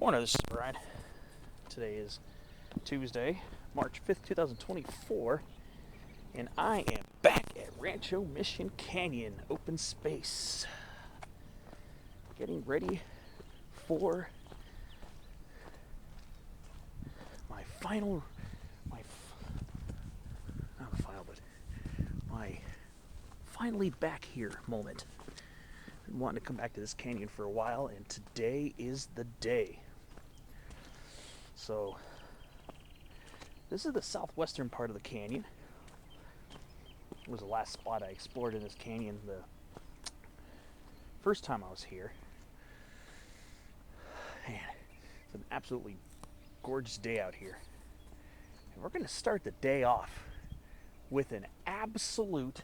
Morning, this is Brian. Today is Tuesday, March 5th, 2024, and I am back at Rancho Mission Canyon open space. Getting ready for my final, not a final, but my finally back here moment. Been wanting to come back to this canyon for a while, and today is the day. So, this is the southwestern part of the canyon. It was the last spot I explored in this canyon the first time I was here. Man, it's an absolutely gorgeous day out here. And we're going to start the day off with an absolute,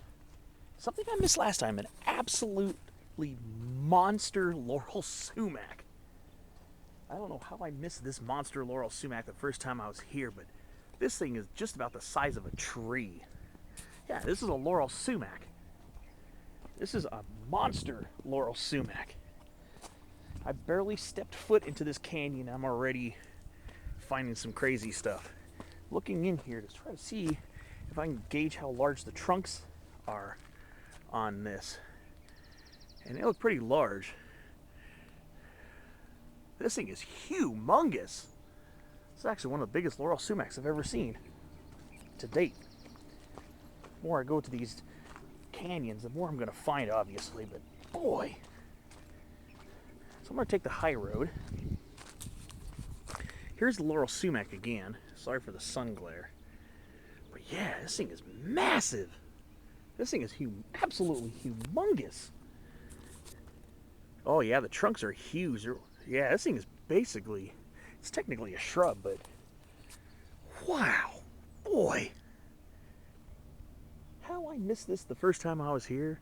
something I missed last time, an absolutely monster laurel sumac. I don't know how I missed this monster laurel sumac the first time I was here, but this thing is just about the size of a tree. Yeah, this is a laurel sumac. This is a monster laurel sumac. I barely stepped foot into this canyon. I'm already finding some crazy stuff. Looking in here to try to see if I can gauge how large the trunks are on this. And they look pretty large. This thing is humongous. It's actually one of the biggest laurel sumacs I've ever seen to date. The more I go to these canyons, the more I'm going to find, obviously, but boy. So I'm going to take the high road. Here's the laurel sumac again. Sorry for the sun glare. But yeah, this thing is massive. This thing is absolutely humongous. Oh yeah, the trunks are huge. Yeah, this thing is basically, it's technically a shrub, but wow, boy. How I missed this the first time I was here,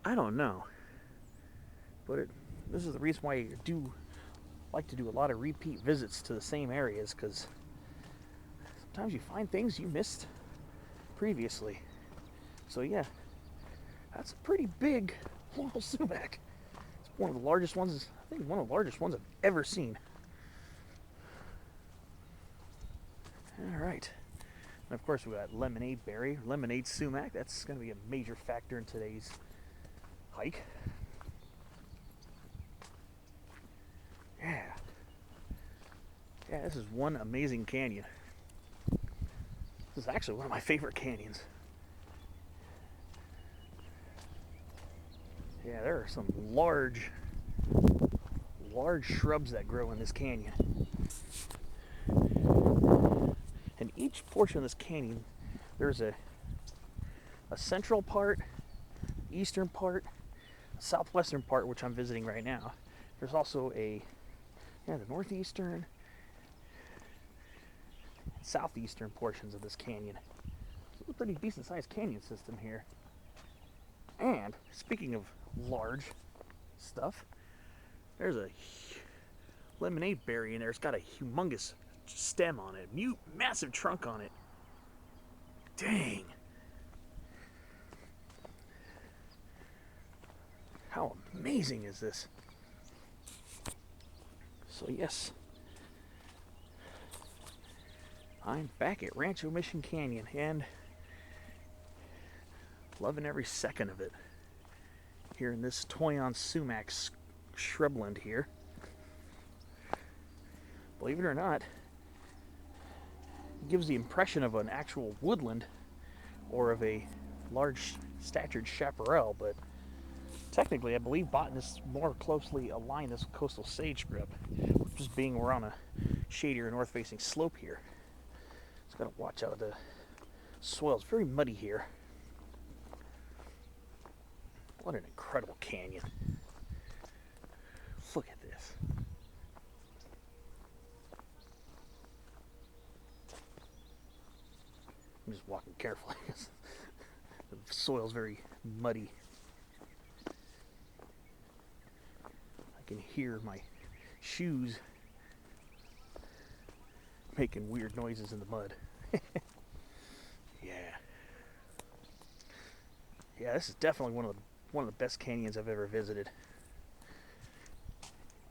I don't know. But this is the reason why I do like to do a lot of repeat visits to the same areas, because sometimes you find things you missed previously. So yeah, that's a pretty big laurel sumac. It's one of the largest ones, I think one of the largest ones I've ever seen. Alright. And of course we got lemonade berry, lemonade sumac. That's going to be a major factor in today's hike. Yeah. Yeah, this is one amazing canyon. This is actually one of my favorite canyons. Yeah, there are some large shrubs that grow in this canyon. And each portion of this canyon, there's a central part, eastern part, a southwestern part, which I'm visiting right now. There's also the northeastern, southeastern portions of this canyon. So it's a pretty decent sized canyon system here. And speaking of large stuff, there's a lemonade berry in there. It's got a humongous stem on it, massive trunk on it. Dang. How amazing is this? So yes, I'm back at Rancho Mission Canyon and loving every second of it. Here in this Toyon sumac shrubland here. Believe it or not, it gives the impression of an actual woodland or of a large statured chaparral, but technically I believe botanists more closely align this with coastal sage scrub, just being we're on a shadier north-facing slope here. Just gotta watch out the soil. It's very muddy here. What an incredible canyon. Look at this. I'm just walking carefully because the soil's very muddy. I can hear my shoes making weird noises in the mud. Yeah. Yeah, this is definitely one of the best canyons I've ever visited.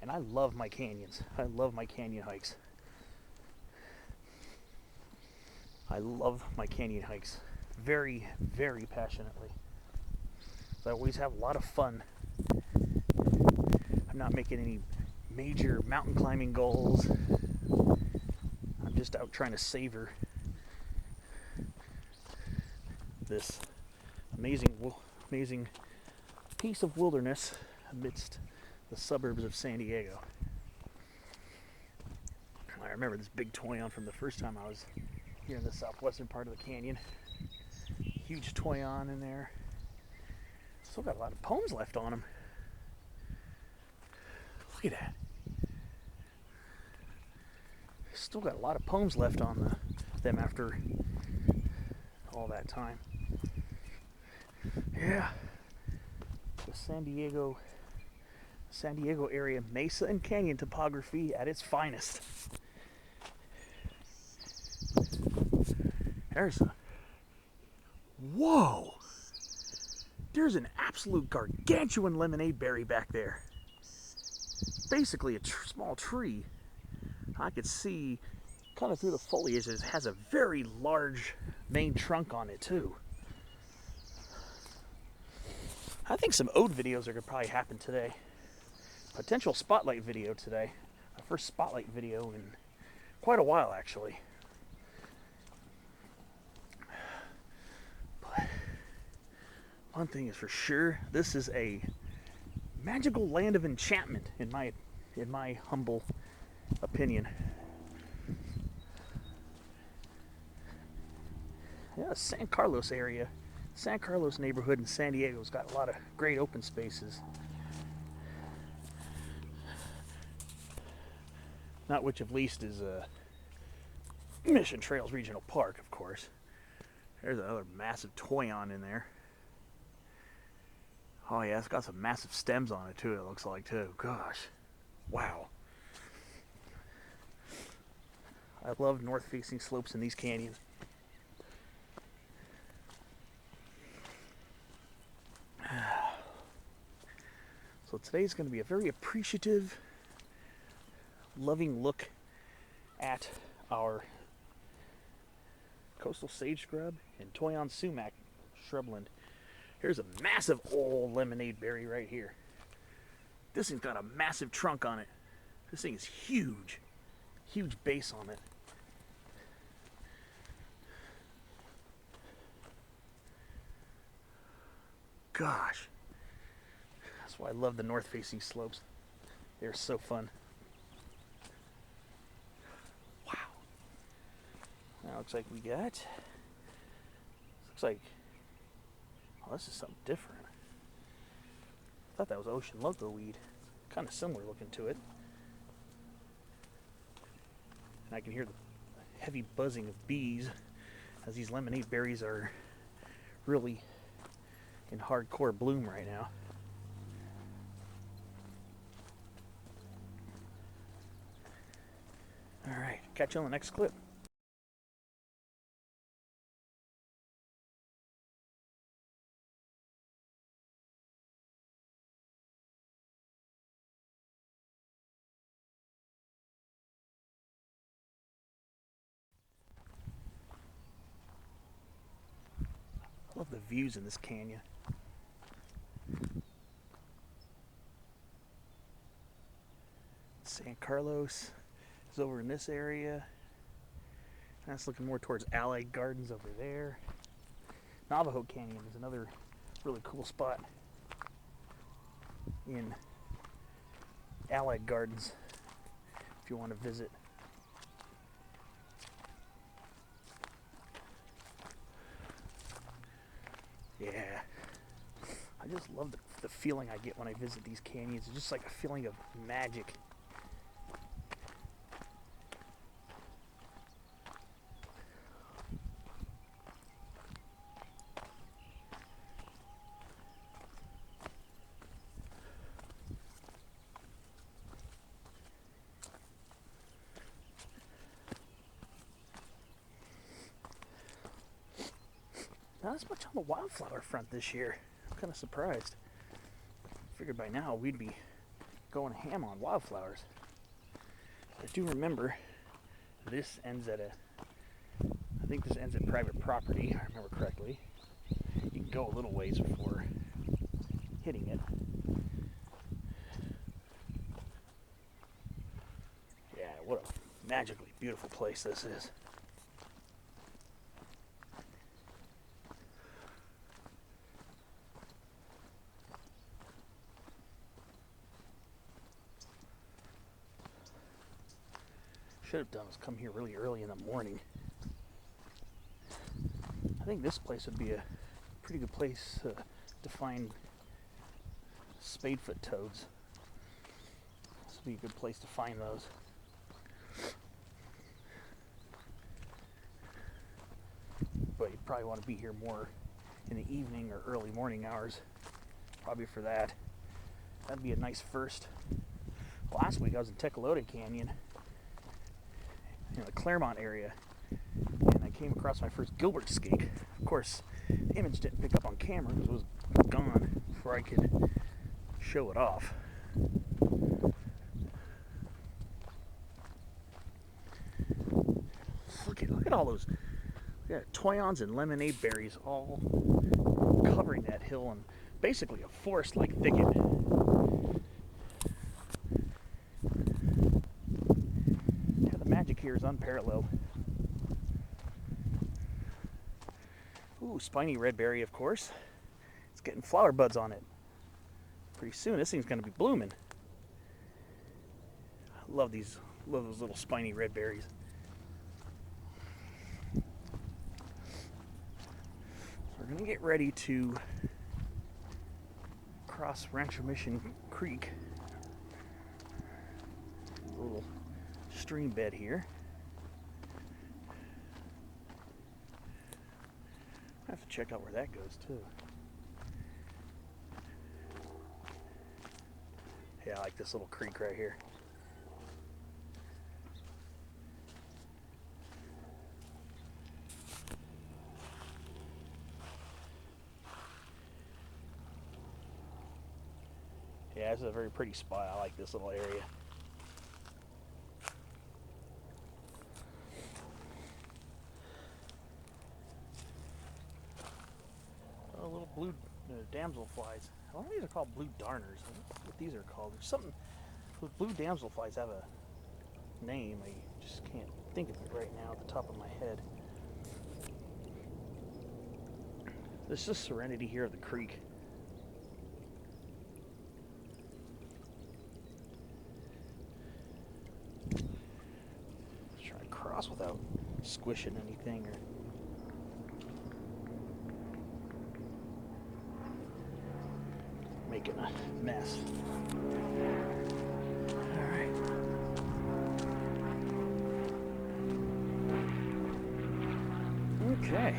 And I love my canyons. I love my canyon hikes. I love my canyon hikes very, very passionately. So I always have a lot of fun. I'm not making any major mountain climbing goals. I'm just out trying to savor this amazing piece of wilderness amidst the suburbs of San Diego. I remember this big toyon from the first time I was here in the southwestern part of the canyon. Huge toyon in there. Still got a lot of poems left on them. Look at that. Still got a lot of poems left on them after all that time. Yeah. The San Diego area mesa and canyon topography at its finest. Whoa! There's an absolute gargantuan lemonade berry back there. Basically a small tree. I could see kind of through the foliage it has a very large main trunk on it too. I think some ode videos are going to probably happen today. Potential spotlight video today. My first spotlight video in quite a while actually. But one thing is for sure, this is a magical land of enchantment in my humble opinion. Yeah, San Carlos area. San Carlos neighborhood in San Diego's got a lot of great open spaces. Not which of least is Mission Trails Regional Park, of course. There's another massive toyon in there. Oh yeah, it's got some massive stems on it too, it looks like too. Gosh. Wow. I love north-facing slopes in these canyons. So today's going to be a very appreciative, loving look at our coastal sage scrub and toyon sumac shrubland. Here's a massive old lemonade berry right here. This thing's got a massive trunk on it. This thing is huge. Huge base on it. Gosh. That's why I love the north-facing slopes. They're so fun. Wow. Now looks like we got... Looks like... Oh, this is something different. I thought that was ocean loco weed. Kind of similar looking to it. And I can hear the heavy buzzing of bees as these lemonade berries are really in hardcore bloom right now. Alright, catch you on the next clip. I love the views in this canyon. San Carlos is over in this area. That's looking more towards Allied Gardens over there. Navajo Canyon is another really cool spot in Allied Gardens if you want to visit. Yeah, I just love the feeling I get when I visit these canyons. It's just like a feeling of magic. Not as much on the wildflower front this year. I'm kind of surprised. Figured by now we'd be going ham on wildflowers. I do remember this ends at I think this ends at private property, if I remember correctly. You can go a little ways before hitting it. Yeah, what a magically beautiful place this is. Should have done is come here really early in the morning. I think this place would be a pretty good place to find spadefoot toads. This would be a good place to find those. But you'd probably want to be here more in the evening or early morning hours, probably for that. That'd be a nice first. Last week I was in Tecolote Canyon, in the Claremont area, and I came across my first Gilbert skink. Of course, the image didn't pick up on camera because it was gone before I could show it off. Look at all those toyons and lemonade berries all covering that hill, and basically a forest-like thicket. Yeah, the magic here is unparalleled. Ooh, spiny red berry, of course. It's getting flower buds on it. Pretty soon, this thing's going to be blooming. I love those little spiny red berries. We're going to get ready to cross Rancho Mission Creek. A little stream bed here. I have to check out where that goes too. Yeah, I like this little creek right here. Yeah, this is a very pretty spot. I like this little area. Oh, little blue damselflies. I don't know if these are called blue darners. I don't know what these are called. There's something. Those blue damselflies have a name. I just can't think of it right now at the top of my head. This is the serenity here of the creek. Try to cross without squishing anything or making a mess. Alright. Okay.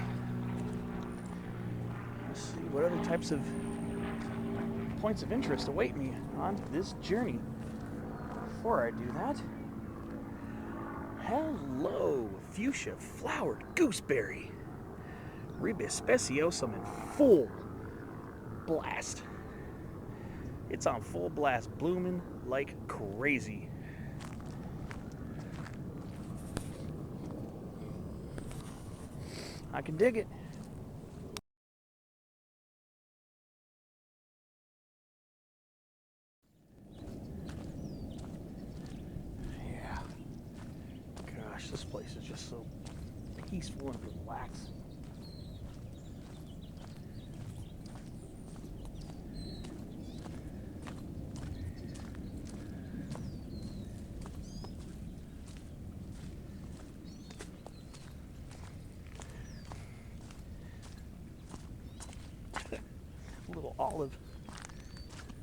Let's see what other types of points of interest await me on this journey. Before I do that, hello, fuchsia flowered gooseberry. Ribes speciosum in full blast. It's on full blast, blooming like crazy. I can dig it. Yeah. Gosh, this place is just so peaceful and relaxed.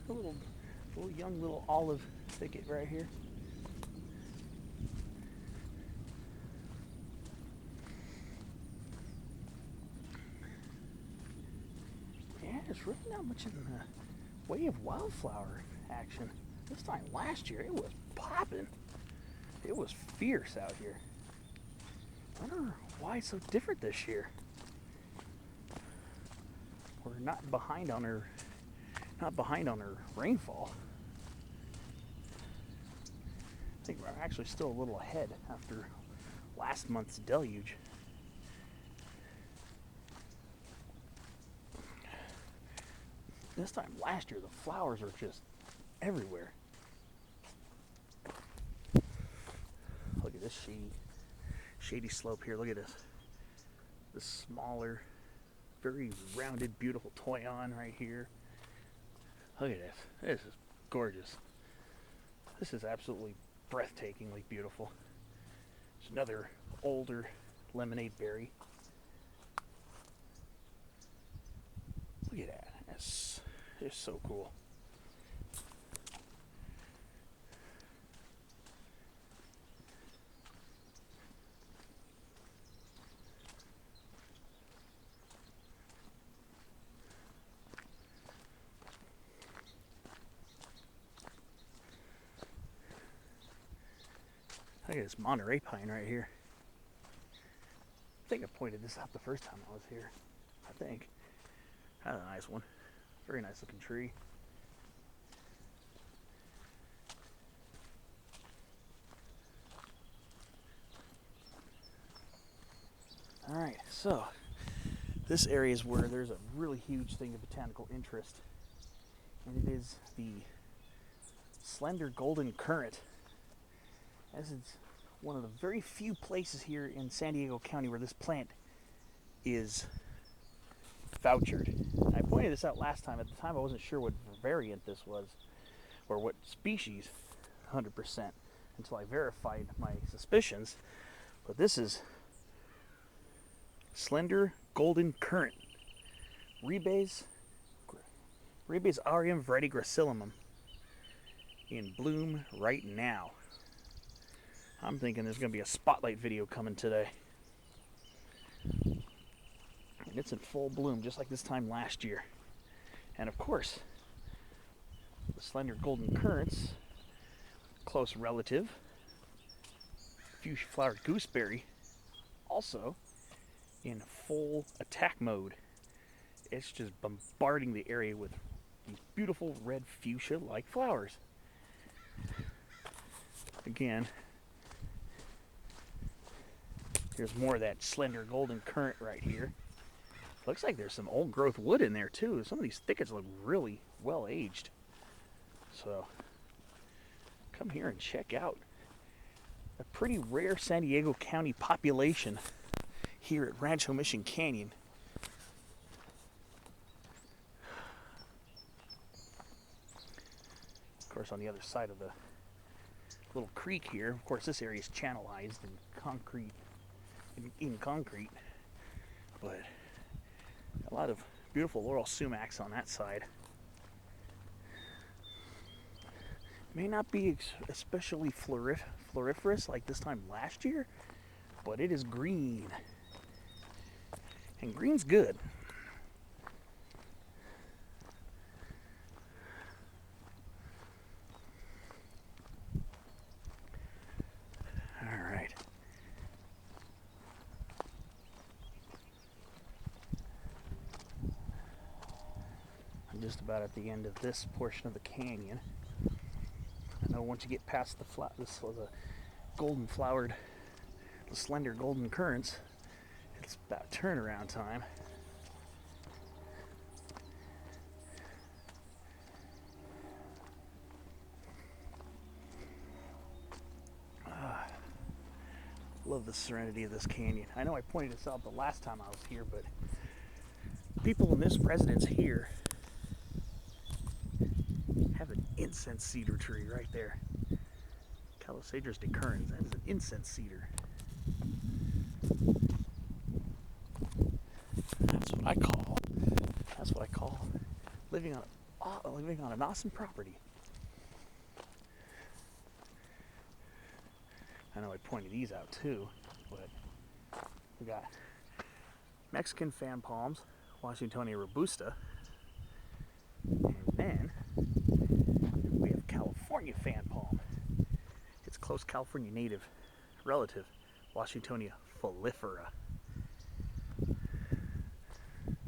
A little young little olive thicket right here. Yeah, there's really not much in the way of wildflower action. This time last year, it was popping. It was fierce out here. I wonder why it's so different this year. We're not behind on our rainfall. I think we're actually still a little ahead after last month's deluge. This time last year, the flowers were just everywhere. Look at this shady slope here. Look at this. This smaller, very rounded, beautiful toyon right here. Look at this. This is gorgeous. This is absolutely breathtakingly beautiful. It's another older lemonade berry. Look at that. That's just so cool. Look at this Monterey pine right here. I think I pointed this out the first time I was here. I think. That's a nice one. Very nice looking tree. Alright, so this area is where there's a really huge thing of botanical interest. And it is the slender golden currant. As it's one of the very few places here in San Diego County where this plant is vouchered. I pointed this out last time. At the time I wasn't sure what variant this was or what species 100% until I verified my suspicions. But this is slender golden currant. Rebes aureum vertigracillum in bloom right now. I'm thinking there's going to be a spotlight video coming today. And it's in full bloom, just like this time last year. And of course, the slender golden currants, close relative, fuchsia-flowered gooseberry, also in full attack mode. It's just bombarding the area with these beautiful red fuchsia-like flowers. Again, here's more of that slender golden currant right here. Looks like there's some old growth wood in there too. Some of these thickets look really well aged. So come here and check out a pretty rare San Diego County population here at Rancho Mission Canyon. Of course, on the other side of the little creek here, of course this area is channelized in concrete, but a lot of beautiful laurel sumacs on that side. May not be especially floriferous like this time last year, but it is green, and green's good. Just about at the end of this portion of the canyon. I know once you get past the golden flowered, the slender golden currants, it's about turnaround time. Love the serenity of this canyon. I know I pointed this out the last time I was here, but people in this residence here have an incense cedar tree right there. Calosadris decurrens. That is an incense cedar. That's what I call living on an awesome property. I know I pointed these out too, but we got Mexican fan palms, Washingtonia robusta, and then we have California fan palm. It's close California native relative, Washingtonia folifera. I'm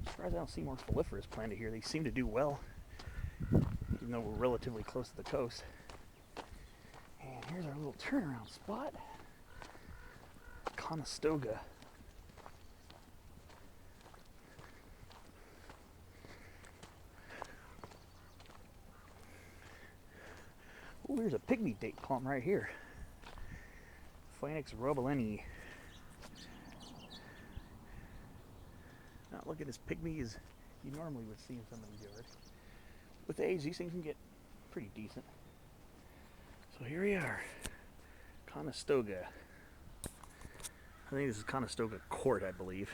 surprised I don't see more foliferas planted here. They seem to do well, even though we're relatively close to the coast. And Here's our little turnaround spot. Conestoga. Oh, here's a pygmy date palm right here. Phoenix robelini. Now look at as pygmy as you normally would see in somebody's yard. With age, these things can get pretty decent. So here we are, Conestoga. I think this is Conestoga Court, I believe.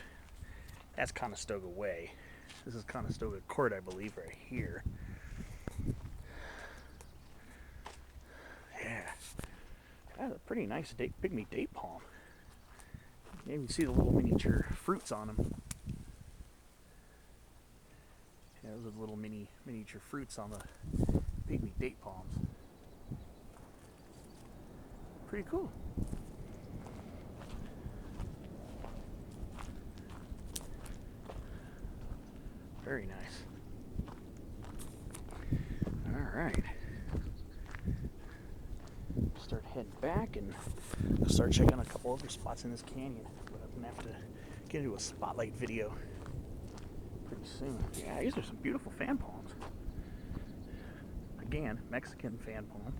That's Conestoga Way. This is Conestoga Court, I believe, right here. Yeah, that's a pretty nice pygmy date palm. You can see the little miniature fruits on them. Yeah, those are little miniature fruits on the pygmy date palms. Pretty cool. Very nice. All right. Start heading back and start checking a couple other spots in this canyon. But I'm gonna have to get into a spotlight video pretty soon. Yeah, these are some beautiful fan palms. Again, Mexican fan palm.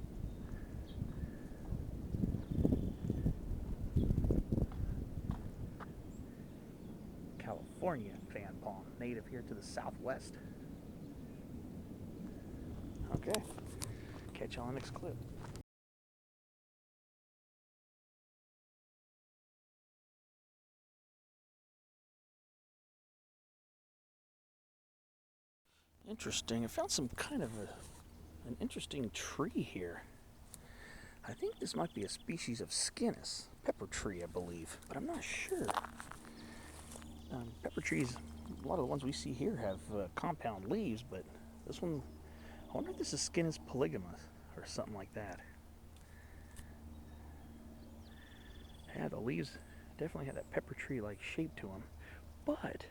California fan palm, native here to the southwest. Okay, catch you on the next clip. Interesting. I found some kind of an interesting tree here. I think this might be a species of scinis, pepper tree, I believe, but I'm not sure. Pepper trees, a lot of the ones we see here have compound leaves, but this one, I wonder if this is Scinis polygamous or something like that. Yeah, the leaves definitely have that pepper tree-like shape to them, but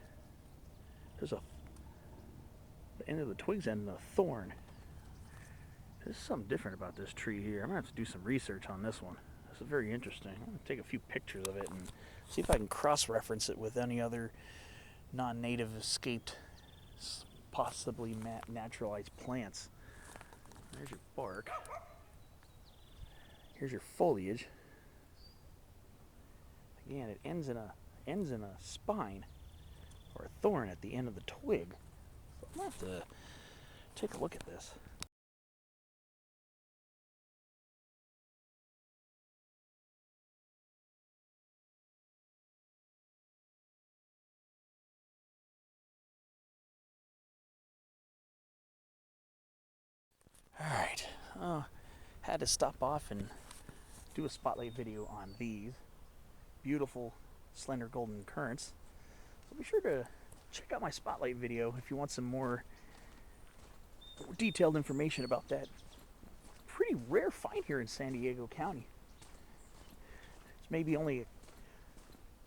there's the end of the twigs and a thorn. There's something different about this tree here. I'm gonna have to do some research on this one. This is very interesting. I'm gonna take a few pictures of it and see if I can cross-reference it with any other non-native escaped, possibly naturalized plants. There's your bark. Here's your foliage. Again, it ends in a spine or a thorn at the end of the twig. So I'm gonna have to take a look at this. Alright, had to stop off and do a spotlight video on these beautiful slender golden currants. So be sure to check out my spotlight video if you want some more detailed information about that pretty rare find here in San Diego County. There's maybe only a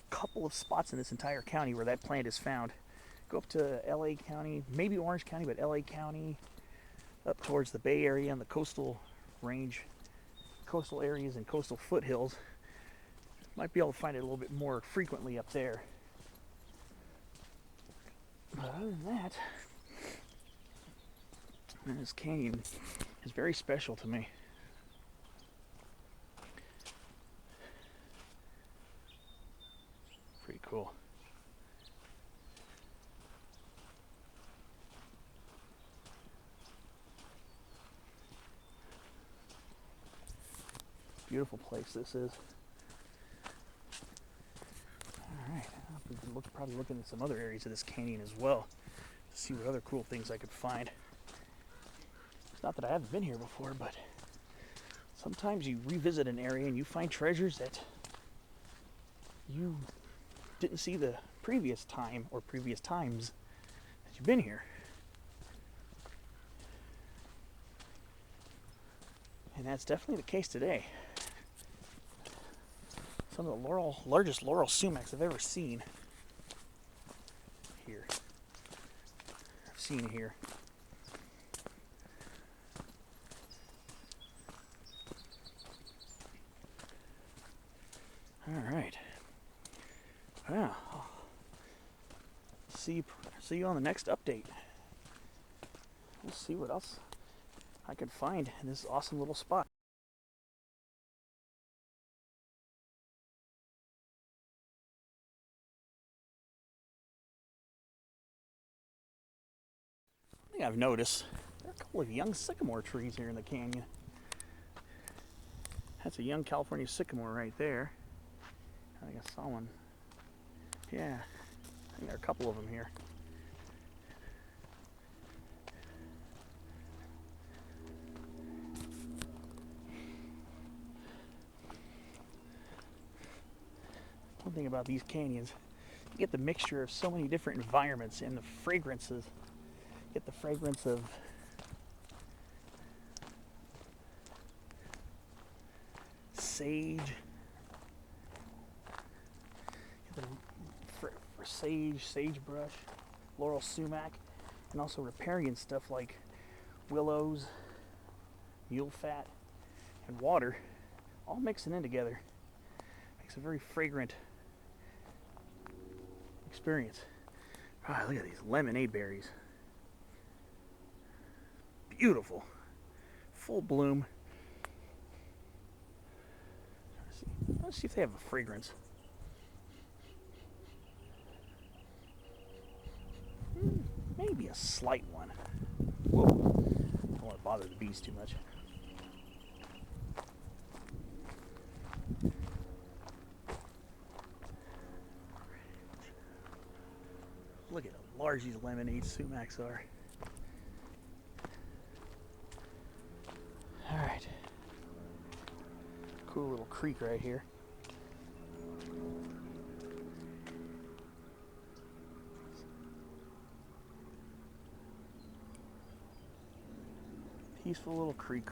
couple of spots in this entire county where that plant is found. Go up to LA County, maybe Orange County, but LA County, up towards the Bay Area and the coastal range, coastal areas and coastal foothills. Might be able to find it a little bit more frequently up there. But other than that, this canyon is very special to me. Pretty cool. Beautiful place this is. Alright, I'll probably looking at some other areas of this canyon as well to see what other cool things I could find. It's not that I haven't been here before, but sometimes you revisit an area and you find treasures that you didn't see the previous time or previous times that you've been here. And that's definitely the case today. Some of the largest laurel sumacs I've ever seen here. I've seen here. All right. Yeah. See you on the next update. We'll see what else I can find in this awesome little spot. One thing I've noticed, there are a couple of young sycamore trees here in the canyon. That's a young California sycamore right there. I think I saw one. Yeah, I think there are a couple of them here. One thing about these canyons, you get the mixture of so many different environments and the fragrances. You get the fragrance of sage, sagebrush, laurel sumac, and also riparian stuff like willows, mule fat, and water, all mixing in together. Makes a very fragrant experience. Ah, look at these lemonade berries. Beautiful. Full bloom. Let's see if they have a fragrance. Maybe a slight one. Whoa. Don't want to bother the bees too much. Look at how large these lemonade sumacs are. Alright. Cool little creek right here. Peaceful little creek.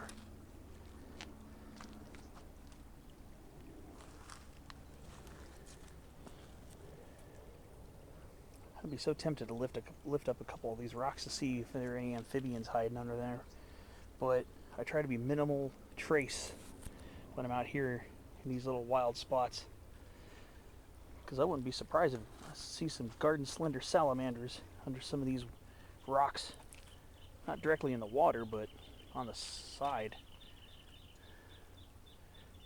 I'd be so tempted to lift up a couple of these rocks to see if there are any amphibians hiding under there, but I try to be minimal trace when I'm out here in these little wild spots, because I wouldn't be surprised if I see some garden slender salamanders under some of these rocks, not directly in the water but on the side.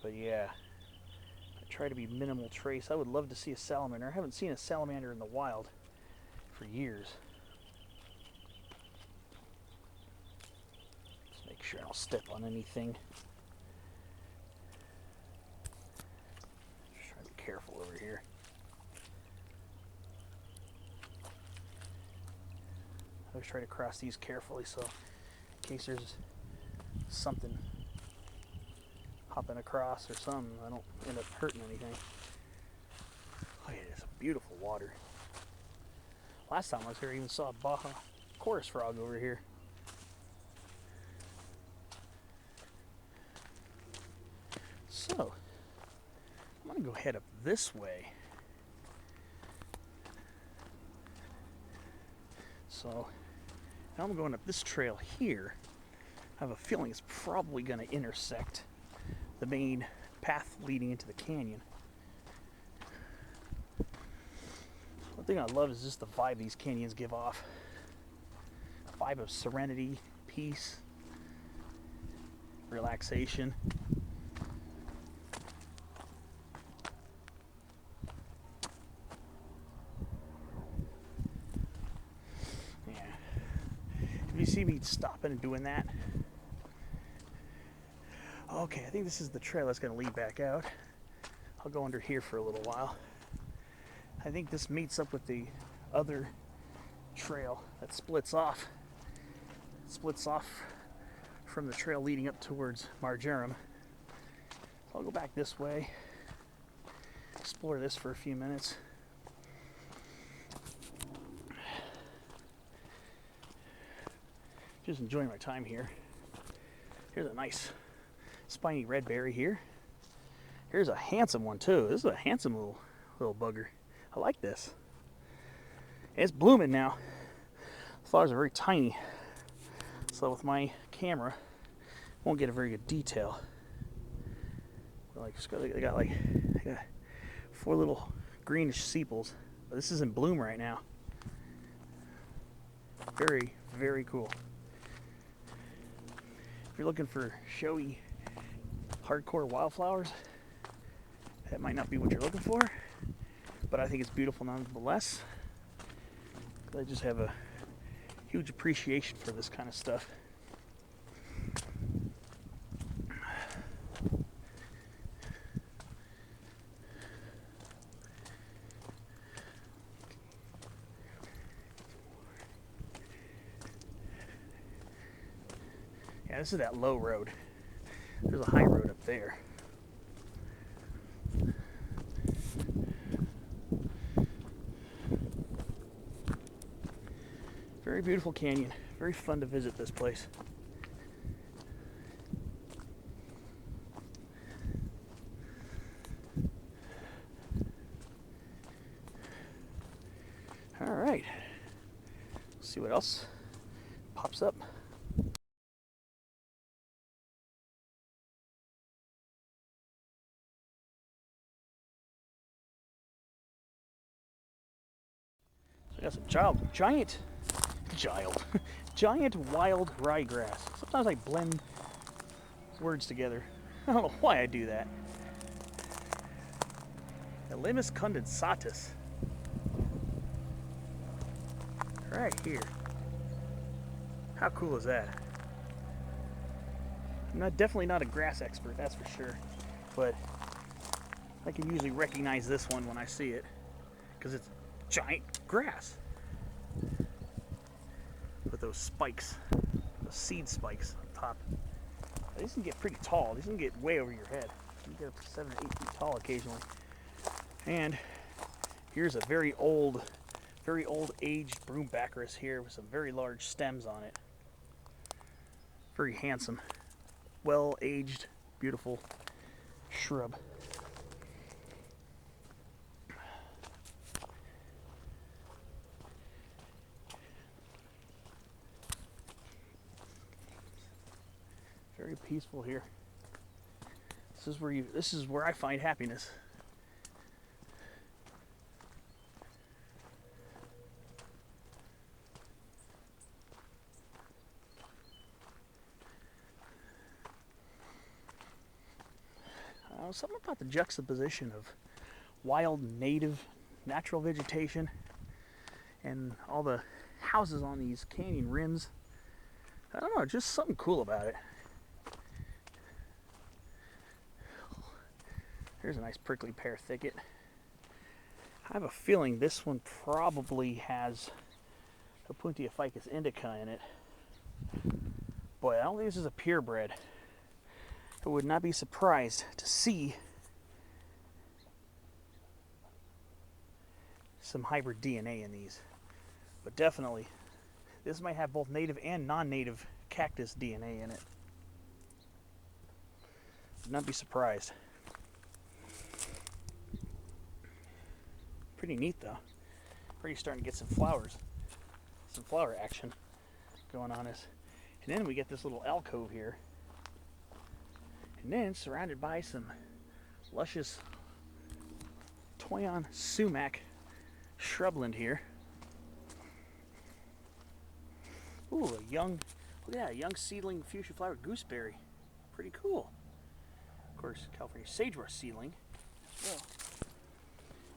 But yeah, I try to be minimal trace. I would love to see a salamander. I haven't seen a salamander in the wild for years. Just make sure I don't step on anything. Just try to be careful over here. I always try to cross these carefully, so in case there's something hopping across or something, I don't end up hurting anything. Oh yeah, it's beautiful water. Last time I was here, I even saw a Baja chorus frog over here. So, I'm going to go head up this way. So, now I'm going up this trail here. I have a feeling it's probably going to intersect the main path leading into the canyon. One thing I love is just the vibe these canyons give off. A vibe of serenity, peace, relaxation. Yeah. If you see me stopping and doing that, okay, I think this is the trail that's going to lead back out. I'll go under here for a little while. I think this meets up with the other trail that splits off from the trail leading up towards Marjoram. So I'll go back this way, explore this for a few minutes. Just enjoying my time here. Here's a nice spiny red berry here. Here's a handsome one too. This is a handsome little bugger. I like this. It's blooming now. The flowers are very tiny, so with my camera, won't get a very good detail. But like they got 4 little greenish sepals. But this is in bloom right now. Very, very cool. If you're looking for showy, hardcore wildflowers, that might not be what you're looking for, but I think it's beautiful nonetheless. I just have a huge appreciation for this kind of stuff. Yeah, this is that low road. There's a high road up there. Very beautiful canyon. Very fun to visit this place. All right. Let's see what else pops up. So I got some giant wild ryegrass. Sometimes I blend words together. I don't know why I do that. Elymus condensatus. Right here. How cool is that? I'm definitely not a grass expert, that's for sure. But I can usually recognize this one when I see it, because it's giant grass with those spikes, those seed spikes on top. These can get pretty tall. These can get way over your head. You can get up to 7 or 8 feet tall occasionally. And here's a very old aged broom baccharis here with some very large stems on it. Very handsome, well-aged, beautiful shrub. Very peaceful here. This is where I find happiness. Something about the juxtaposition of wild, native, natural vegetation and all the houses on these canyon rims. I don't know, just something cool about it. Here's a nice prickly pear thicket. I have a feeling this one probably has a Puntiaficus indica in it. Boy, I don't think this is a purebred. I would not be surprised to see some hybrid DNA in these. But definitely, this might have both native and non-native cactus DNA in it. Would not be surprised. Pretty neat though. Already starting to get some flowers. Some flower action going on us. And then we get this little alcove here. And then surrounded by some luscious Toyon sumac shrubland here. Ooh, look at that, a young seedling fuchsia flower gooseberry. Pretty cool. Of course, California sagebrush seedling as well.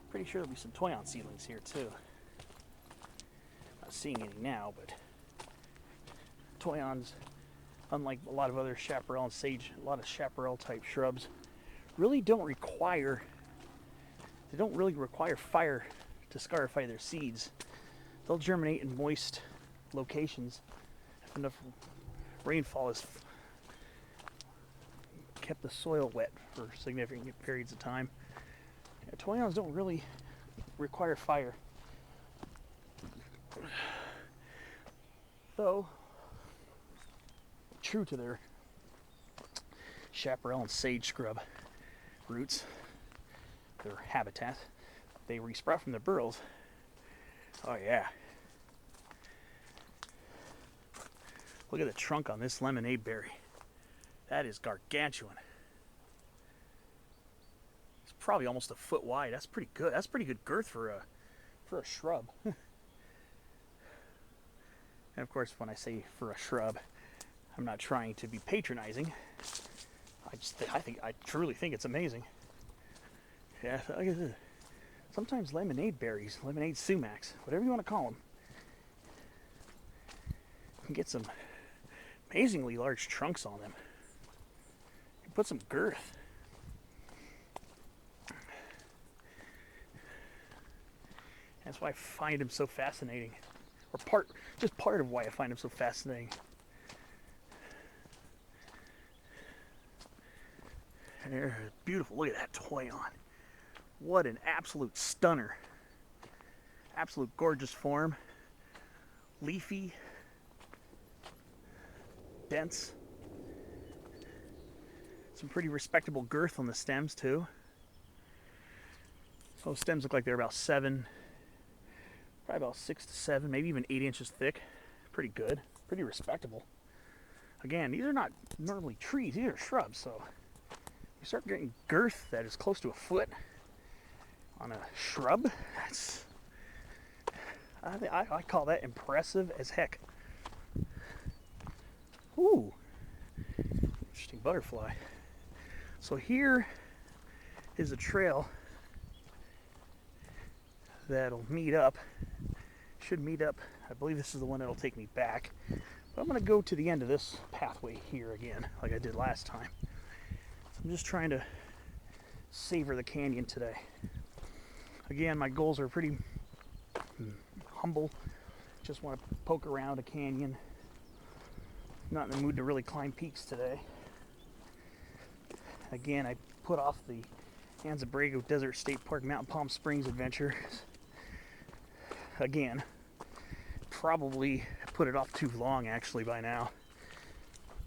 Pretty sure there'll be some Toyon seedlings here too. Not seeing any now, but Toyons, unlike a lot of other chaparral and sage, a lot of chaparral type shrubs, really don't really require fire to scarify their seeds. They'll germinate in moist locations if enough rainfall has kept the soil wet for significant periods of time. Yeah, Toyons don't really require fire. Though, true to their chaparral and sage scrub roots, their habitat, they resprout from their burrows. Oh yeah. Look at the trunk on this lemonade berry. That is gargantuan. It's probably almost a foot wide. That's pretty good. That's pretty good girth for a shrub. And of course, when I say for a shrub, I'm not trying to be patronizing. I truly think it's amazing. Yeah, look at this. Sometimes lemonade berries, lemonade sumacs, whatever you want to call them, you can get some amazingly large trunks on them. You put some girth. That's why I find him so fascinating, or part of why I find him so fascinating. And they're beautiful. Look at that toy on. What an absolute stunner. Absolute gorgeous form. Leafy. Dense. Some pretty respectable girth on the stems too. Those stems look like they're about 7, probably about 6 to 7, maybe even 8 inches thick. Pretty good. Pretty respectable. Again, these are not normally trees. These are shrubs, so you start getting girth that is close to a foot on a shrub. That's, I call that impressive as heck. Ooh, interesting butterfly. So here is a trail that'll meet up. Should meet up. I believe this is the one that'll take me back. But I'm going to go to the end of this pathway here again, like I did last time. So I'm just trying to savor the canyon today. Again, my goals are pretty humble. Just want to poke around a canyon. Not in the mood to really climb peaks today. Again, I put off the Anza-Borrego Desert State Park Mountain Palm Springs adventure. Again, probably put it off too long actually by now,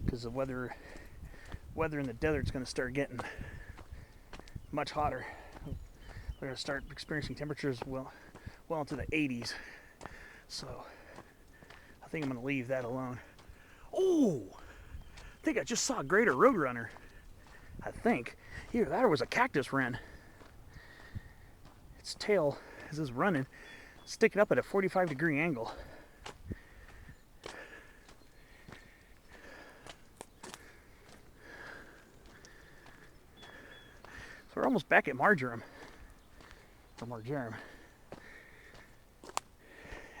because the weather in the desert's going to start getting much hotter. We're going to start experiencing temperatures well into the 80s. So I think I'm going to leave that alone. Oh, I think I just saw a greater roadrunner. I think either that or was a cactus wren. Its tail, as it's running, sticking up at a 45-degree angle. So we're almost back at marjoram. Or marjoram.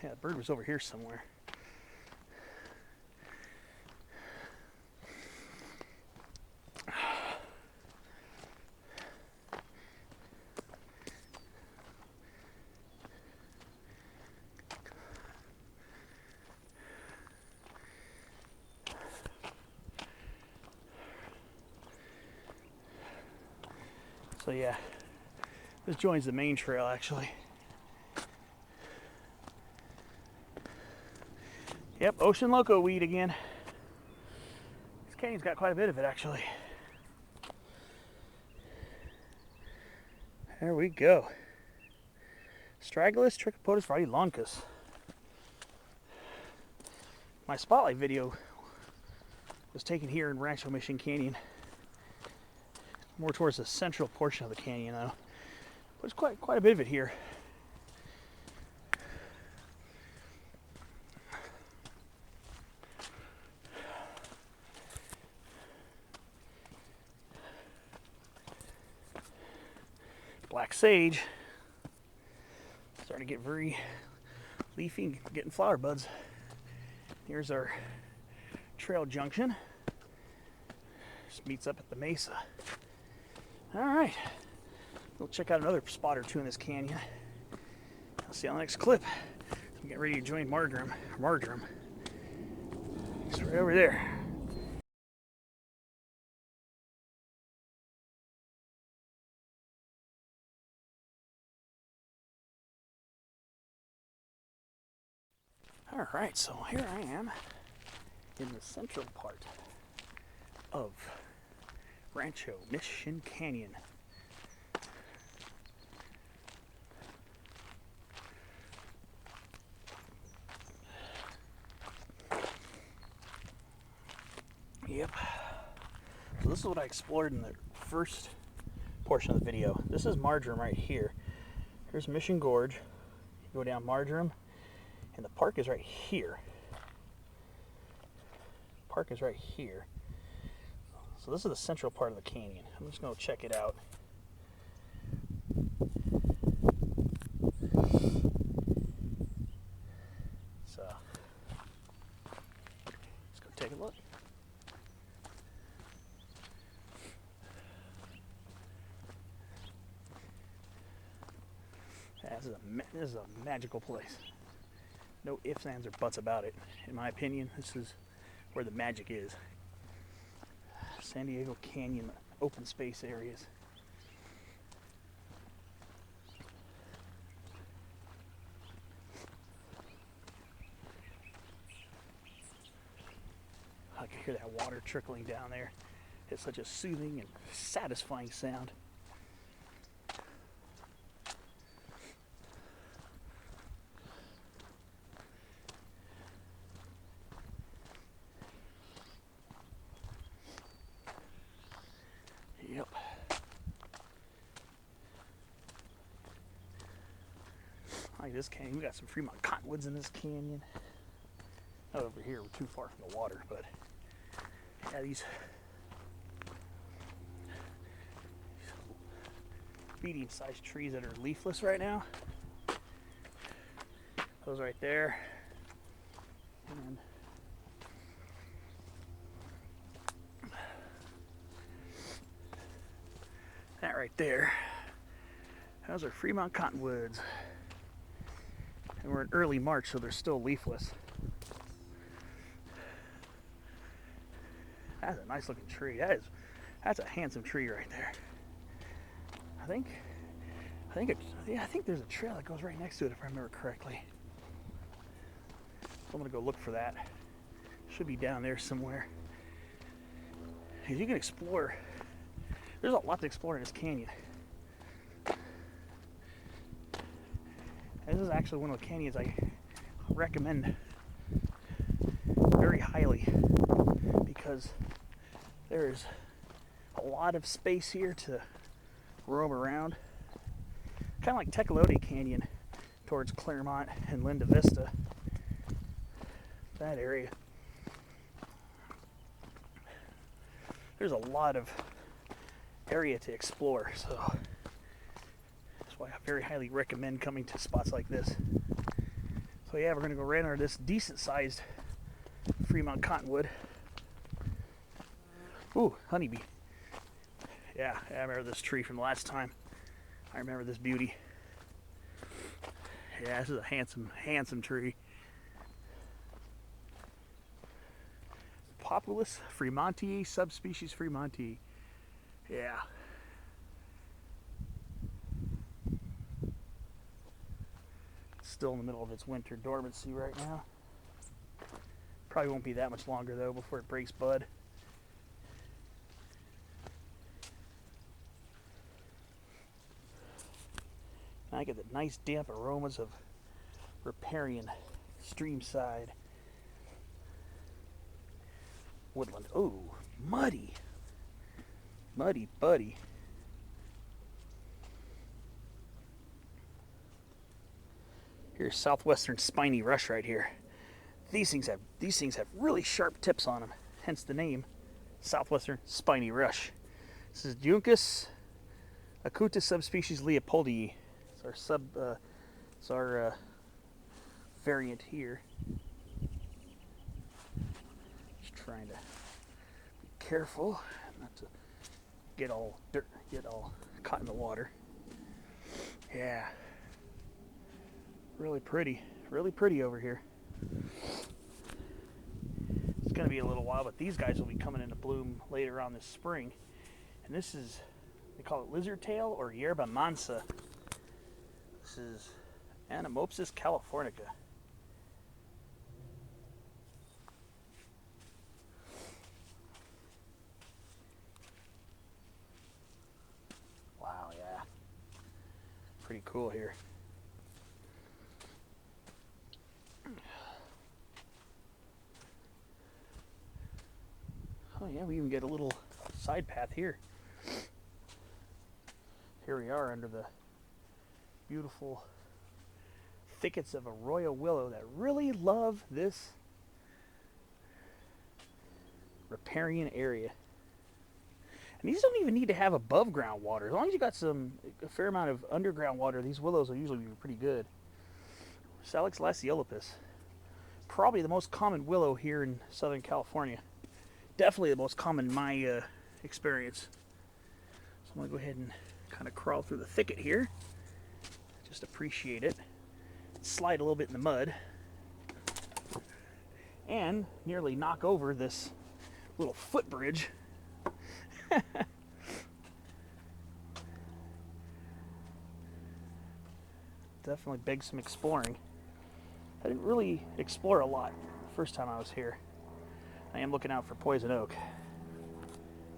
Yeah, the bird was over here somewhere. So yeah, this joins the main trail actually. Yep, ocean loco weed again. This canyon's got quite a bit of it actually. There we go. Straggulus trichopodes varieloncus. My spotlight video was taken here in Rancho Mission Canyon. More towards the central portion of the canyon though. But there's quite a bit of it here. Black sage. Starting to get very leafy, getting flower buds. Here's our trail junction. Just meets up at the mesa. All right, we'll check out another spot or two in this canyon. I'll see you on the next clip. I'm getting ready to join marjoram. It's right over there. All right, so here I am in the central part of Rancho Mission Canyon. Yep. So this is what I explored in the portion of the video. This is Marjoram right here. Here's Mission Gorge. You go down Marjoram, and the park is right here. Park is right here. So this is the central part of the canyon. I'm just going to check it out. So let's go take a look. This is a magical place. No ifs, ands, or buts about it. In my opinion, this is where the magic is. San Diego Canyon open space areas. I can hear that water trickling down there. It's such a soothing and satisfying sound. Yep. Like this canyon, we got some Fremont cottonwoods in this canyon. Not over here, we're too far from the water, but yeah, these medium-sized trees that are leafless right now. Those right there. And that right there. Those are Fremont cottonwoods. And we're in early March, so they're still leafless. That's a nice looking tree. That's a handsome tree right there. I think there's a trail that goes right next to it if I remember correctly. So I'm gonna go look for that. Should be down there somewhere. As you can explore, there's a lot to explore in this canyon. And this is actually one of the canyons I recommend very highly because there's a lot of space here to roam around. Kind of like Tecolote Canyon towards Claremont and Linda Vista. That area. There's a lot of area to explore, so that's why I very highly recommend coming to spots like this. So yeah, we're gonna go right under this decent sized Fremont cottonwood. Ooh, honeybee. Yeah, I remember this tree from the last time. I remember this beauty. Yeah, this is a handsome tree. Populous Fremontii, subspecies Fremontii. Yeah. It's still in the middle of its winter dormancy right now. Probably won't be that much longer though before it breaks bud. I get the nice damp aromas of riparian streamside woodland. Oh, muddy buddy. Here's southwestern spiny rush right here. These things have really sharp tips on them, hence the name southwestern spiny rush. This is Juncus acuta subspecies leopoldii. It's our variant here. Just trying to be careful not to get all caught in the water. Yeah, really pretty over here. It's gonna be a little while, but these guys will be coming into bloom later on this spring. And this is, they call it lizard tail or yerba mansa. This is Anemopsis californica. Wow, yeah. Pretty cool here. Oh yeah, we even get a little side path here. Here we are under the beautiful thickets of arroyo willow that really love this riparian area. And these don't even need to have above ground water. As long as you got a fair amount of underground water, these willows will usually be pretty good. Salix lasiolipus, probably the most common willow here in Southern California. Definitely the most common in my experience. So I'm gonna go ahead and kind of crawl through the thicket here. Just appreciate it. Slide a little bit in the mud. And nearly knock over this little footbridge. Definitely begs some exploring. I didn't really explore a lot the first time I was here. I am looking out for poison oak.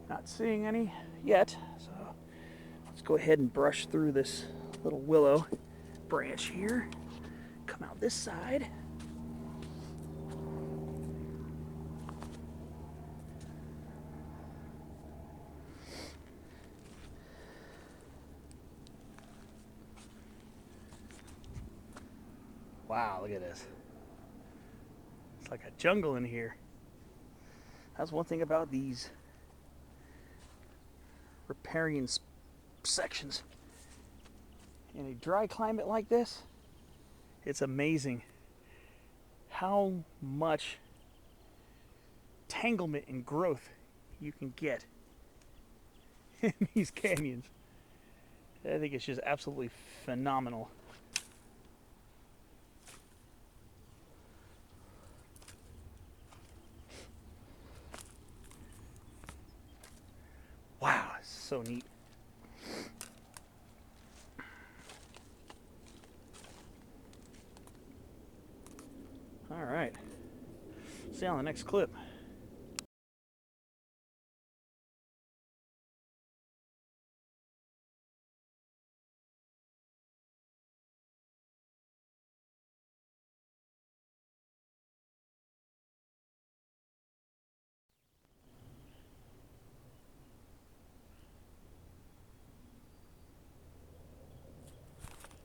Not seeing any yet, so let's go ahead and brush through this little willow branch here. Come out this side. Wow, look at this. It's like a jungle in here. That's one thing about these riparian sections. In a dry climate like this, it's amazing how much tanglement and growth you can get in these canyons. I think it's just absolutely phenomenal. Wow, it's so neat. All right, see you on the next clip.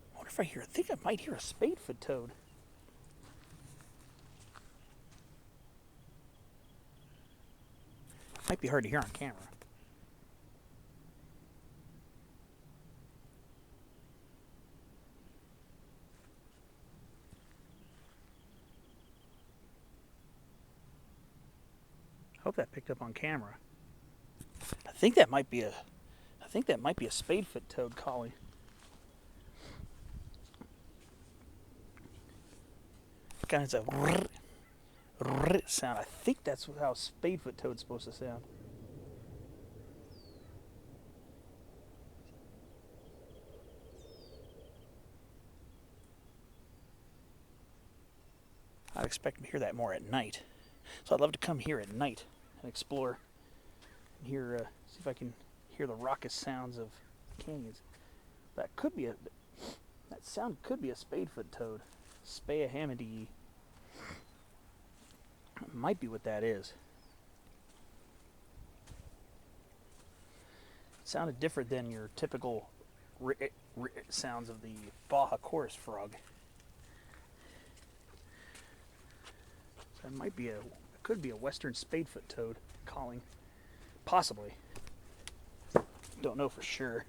I wonder if I think I might hear a spadefoot toad. Might be hard to hear on camera. Hope that picked up on camera. I think that might be a spadefoot toad calling. Kind of a sound. I think that's how spadefoot toad's supposed to sound. I'd expect to hear that more at night. So I'd love to come here at night and explore and hear, see if I can hear the raucous sounds of canyons. That sound could be a spadefoot toad. Spea-hamidi. Might be what that is. It sounded different than your typical sounds of the Baja chorus frog. So it could be a western spadefoot toad calling. Possibly. Don't know for sure.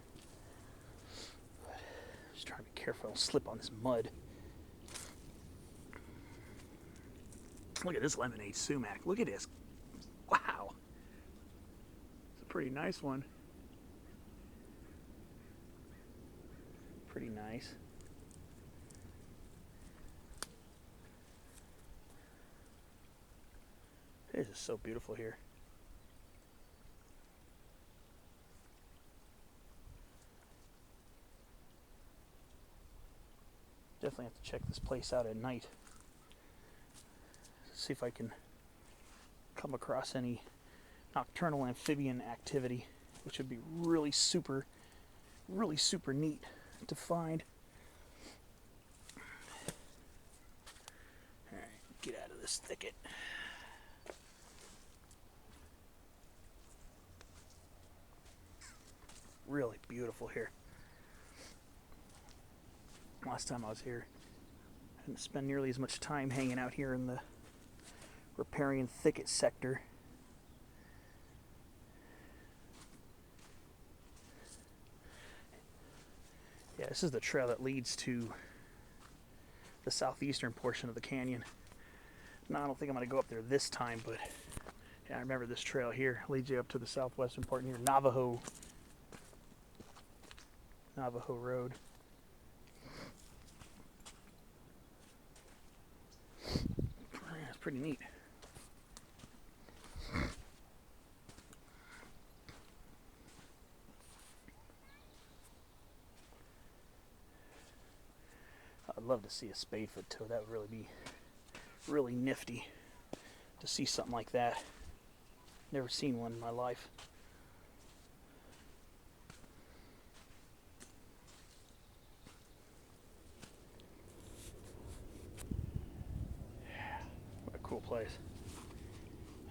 But just trying to be careful, I don't slip on this mud. Look at this lemonade sumac. Look at this. Wow. It's a pretty nice one. Pretty nice. This is so beautiful here. Definitely have to check this place out at night. See if I can come across any nocturnal amphibian activity, which would be really super neat to find. Alright, get out of this thicket. Really beautiful here. last time I was here. I didn't spend nearly as much time hanging out here in the riparian thicket sector. Yeah, this is the trail that leads to the southeastern portion of the canyon. No, I don't think I'm going to go up there this time, but yeah, I remember this trail here leads you up to the southwestern part near Navajo Road. Yeah, it's pretty neat. I'd love to see a spadefoot toad. That would really be really nifty to see something like that. Never seen one in my life. What a cool place.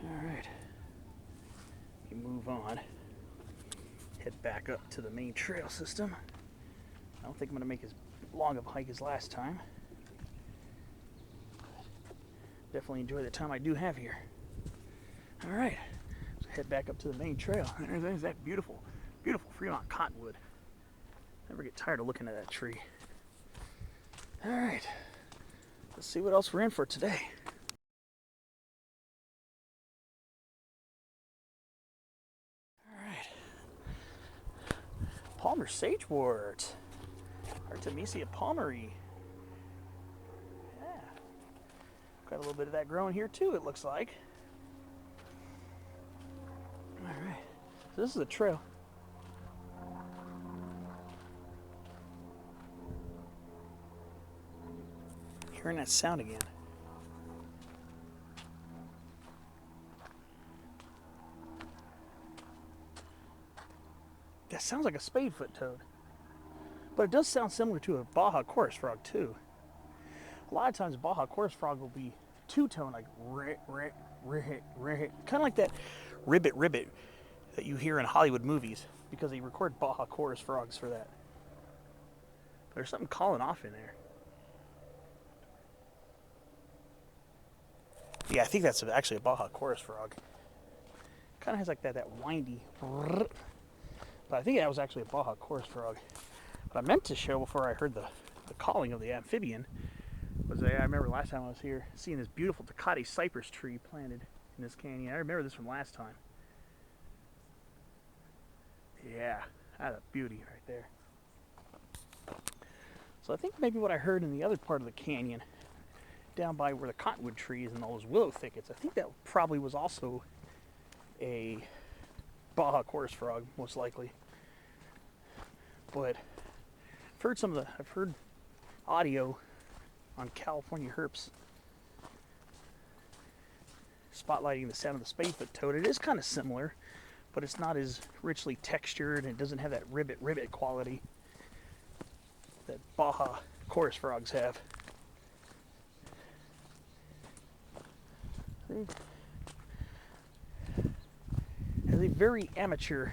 Alright. We move on. Head back up to the main trail system. I don't think I'm going to make as long of a hike as last time. Definitely enjoy the time I do have here. Alright, so head back up to the main trail. There's that beautiful, beautiful Fremont cottonwood. Never get tired of looking at that tree. Alright, let's see what else we're in for today. Alright, Palmer sagewort. Artemisia palmeri. Yeah. Got a little bit of that growing here too, it looks like. Alright. So this is a trail. Hearing that sound again. That sounds like a spadefoot toad. But it does sound similar to a Baja chorus frog too. A lot of times a Baja chorus frog will be two-tone, like kind of like that ribbit that you hear in Hollywood movies, because they record Baja chorus frogs for that. There's something calling off in there. Yeah, I think that's actually a Baja chorus frog. Kind of has like that windy, but I think that was actually a Baja chorus frog. What I meant to show before I heard the calling of the amphibian was I remember last time I was here seeing this beautiful Tecate cypress tree planted in this canyon. I remember this from last time. Yeah, that's a beauty right there. So I think maybe what I heard in the other part of the canyon, down by where the cottonwood trees and all those willow thickets, I think that probably was also a Baja chorus frog, most likely. But I've heard audio on California herps spotlighting the sound of the spadefoot toad. It is kind of similar, but it's not as richly textured and it doesn't have that ribbit quality that Baja chorus frogs have. As a very amateur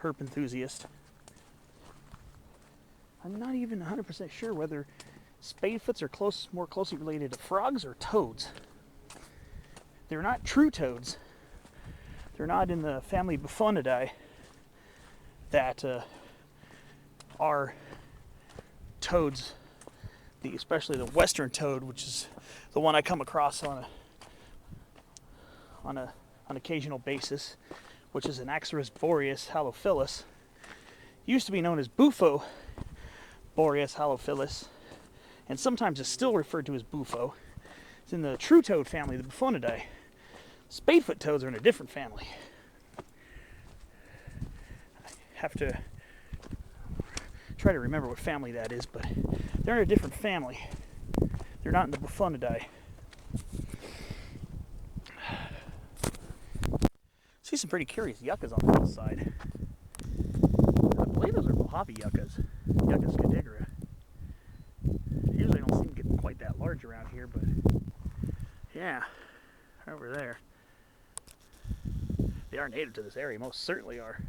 herp enthusiast, I'm not even 100% sure whether spadefoots are more closely related to frogs or toads. They're not true toads. They're not in the family Buffonidae that are toads, especially the western toad, which is the one I come across on an occasional basis, which is an Axorus boreas halophilus. Used to be known as Bufo boreas halophilus, and sometimes it's still referred to as Bufo. It's in the true toad family, the Buffonidae. Spadefoot toads are in a different family. I have to try to remember what family that is, but they're in a different family. They're not in the Buffonidae. See some pretty curious yuccas on the hillside. I believe those are Mojave yuccas. Yuccas cadigra. Usually don't seem to get quite that large around here, but yeah, over there. They are native to this area, most certainly are.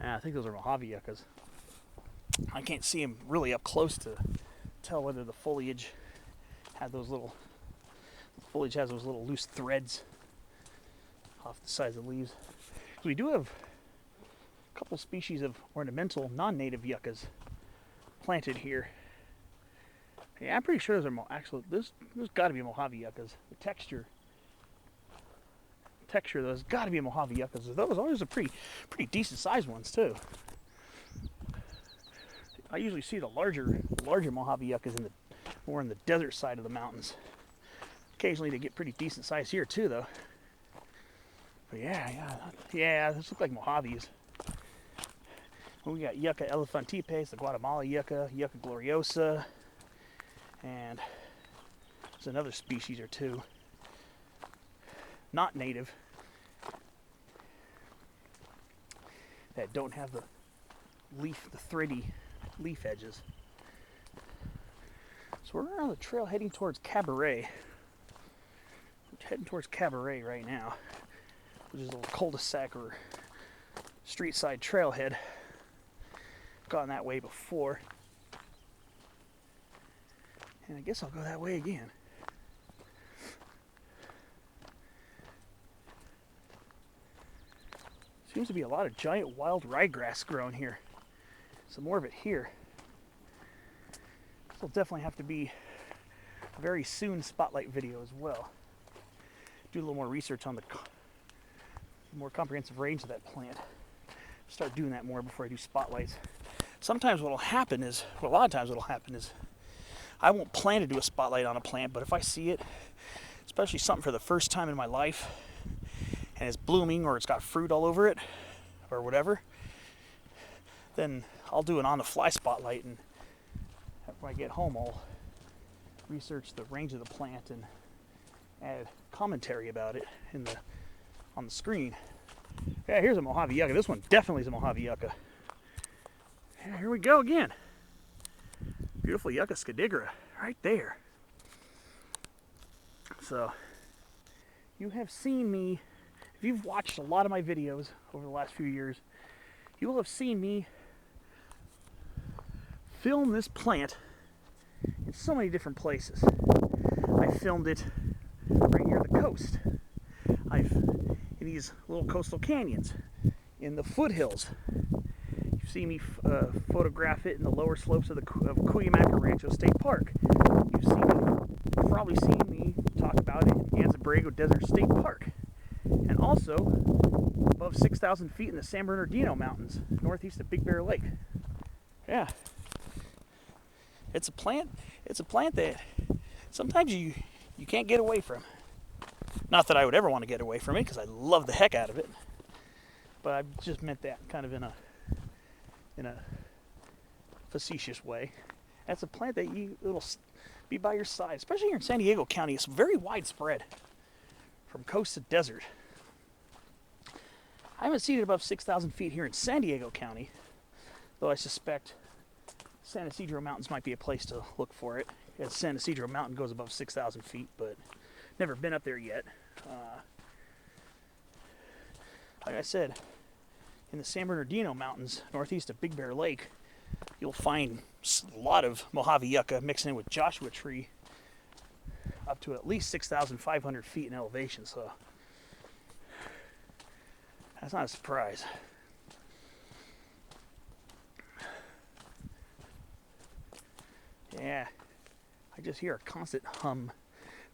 I think those are Mojave yuccas. I can't see them really up close to tell whether the foliage has those little loose threads off the sides of the leaves. So we do have a couple species of ornamental non-native yuccas planted here. Yeah, I'm pretty sure those are actually there's got to be Mojave yuccas. The texture of those got to be Mojave yuccas. Those are pretty decent sized ones too. I usually see the larger Mojave yuccas more in the desert side of the mountains. Occasionally they get pretty decent size here too, though. But yeah, those look like Mojaves. We got Yucca elephantipes, the Guatemala yucca, Yucca gloriosa, and there's another species or two, not native, that don't have the thready leaf edges. So we're on the trail heading towards Cabaret. We're heading towards Cabaret right now, which is a little cul-de-sac or street side trailhead. Gone that way before, and I guess I'll go that way again. Seems to be a lot of giant wild ryegrass growing here. Some more of it here. This will definitely have to be a very soon spotlight video as well. Do a little more research on the more comprehensive range of that plant. Start doing that more before I do spotlights. Sometimes a lot of times what'll happen is I won't plan to do a spotlight on a plant, but if I see it, especially something for the first time in my life, and it's blooming or it's got fruit all over it or whatever, then I'll do an on-the-fly spotlight, and when I get home I'll research the range of the plant and add commentary about it on the screen. Yeah, here's a Mojave yucca. This one definitely is a Mojave yucca. Yeah, here we go again. Beautiful Yucca scadigra right there. So, you have seen me, if you've watched a lot of my videos over the last few years, you will have seen me film this plant in so many different places. I filmed it right near the coast. In these little coastal canyons, in the foothills. You see me photograph it in the lower slopes of Cuyamaca Rancho State Park. You've probably seen me talk about it in Anza-Borrego Desert State Park. And also above 6,000 feet in the San Bernardino Mountains, northeast of Big Bear Lake. Yeah. It's a plant that sometimes you can't get away from. Not that I would ever want to get away from it, because I love the heck out of it. But I just meant that kind of in a facetious way. That's a plant that it'll be by your side, especially here in San Diego County. It's very widespread, from coast to desert. I haven't seen it above 6,000 feet here in San Diego County, though I suspect San Ysidro Mountains might be a place to look for it, as San Ysidro Mountain goes above 6,000 feet, but never been up there yet. Like I said, in the San Bernardino Mountains, northeast of Big Bear Lake, you'll find a lot of Mojave yucca mixing in with Joshua tree up to at least 6,500 feet in elevation, so that's not a surprise. Yeah, I just hear a constant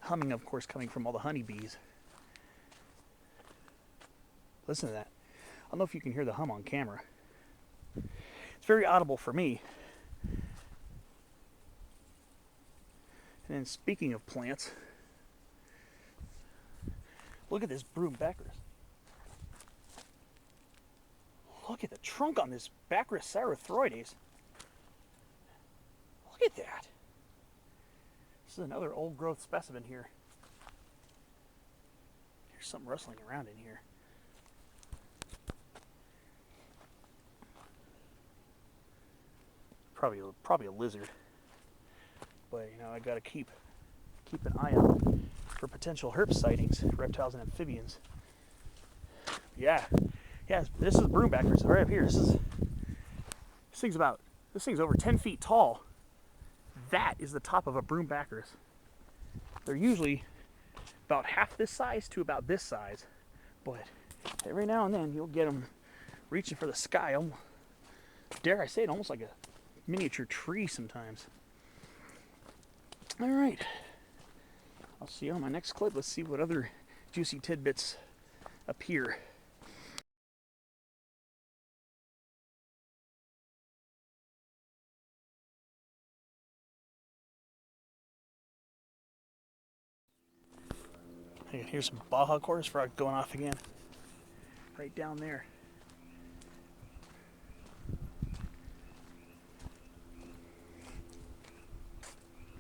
humming, of course, coming from all the honeybees. Listen to that. I don't know if you can hear the hum on camera. It's very audible for me. And then speaking of plants, look at this broom Baccharis. Look at the trunk on this Baccharis sarothroides. Look at that. This is another old growth specimen here. There's something rustling around in here. Probably a lizard. But you know, I gotta keep an eye out for potential herp sightings, reptiles and amphibians. Yeah, Yeah, this is broombackers right up here. This thing's over 10 feet tall. That is the top of a broombackers. They're usually about half this size to about this size, but every now and then you'll get them reaching for the sky. Dare I say it, almost like a miniature tree sometimes. All right, I'll see you on my next clip. Let's see what other juicy tidbits appear. Here's some Baja chorus frog going off again. Right down there.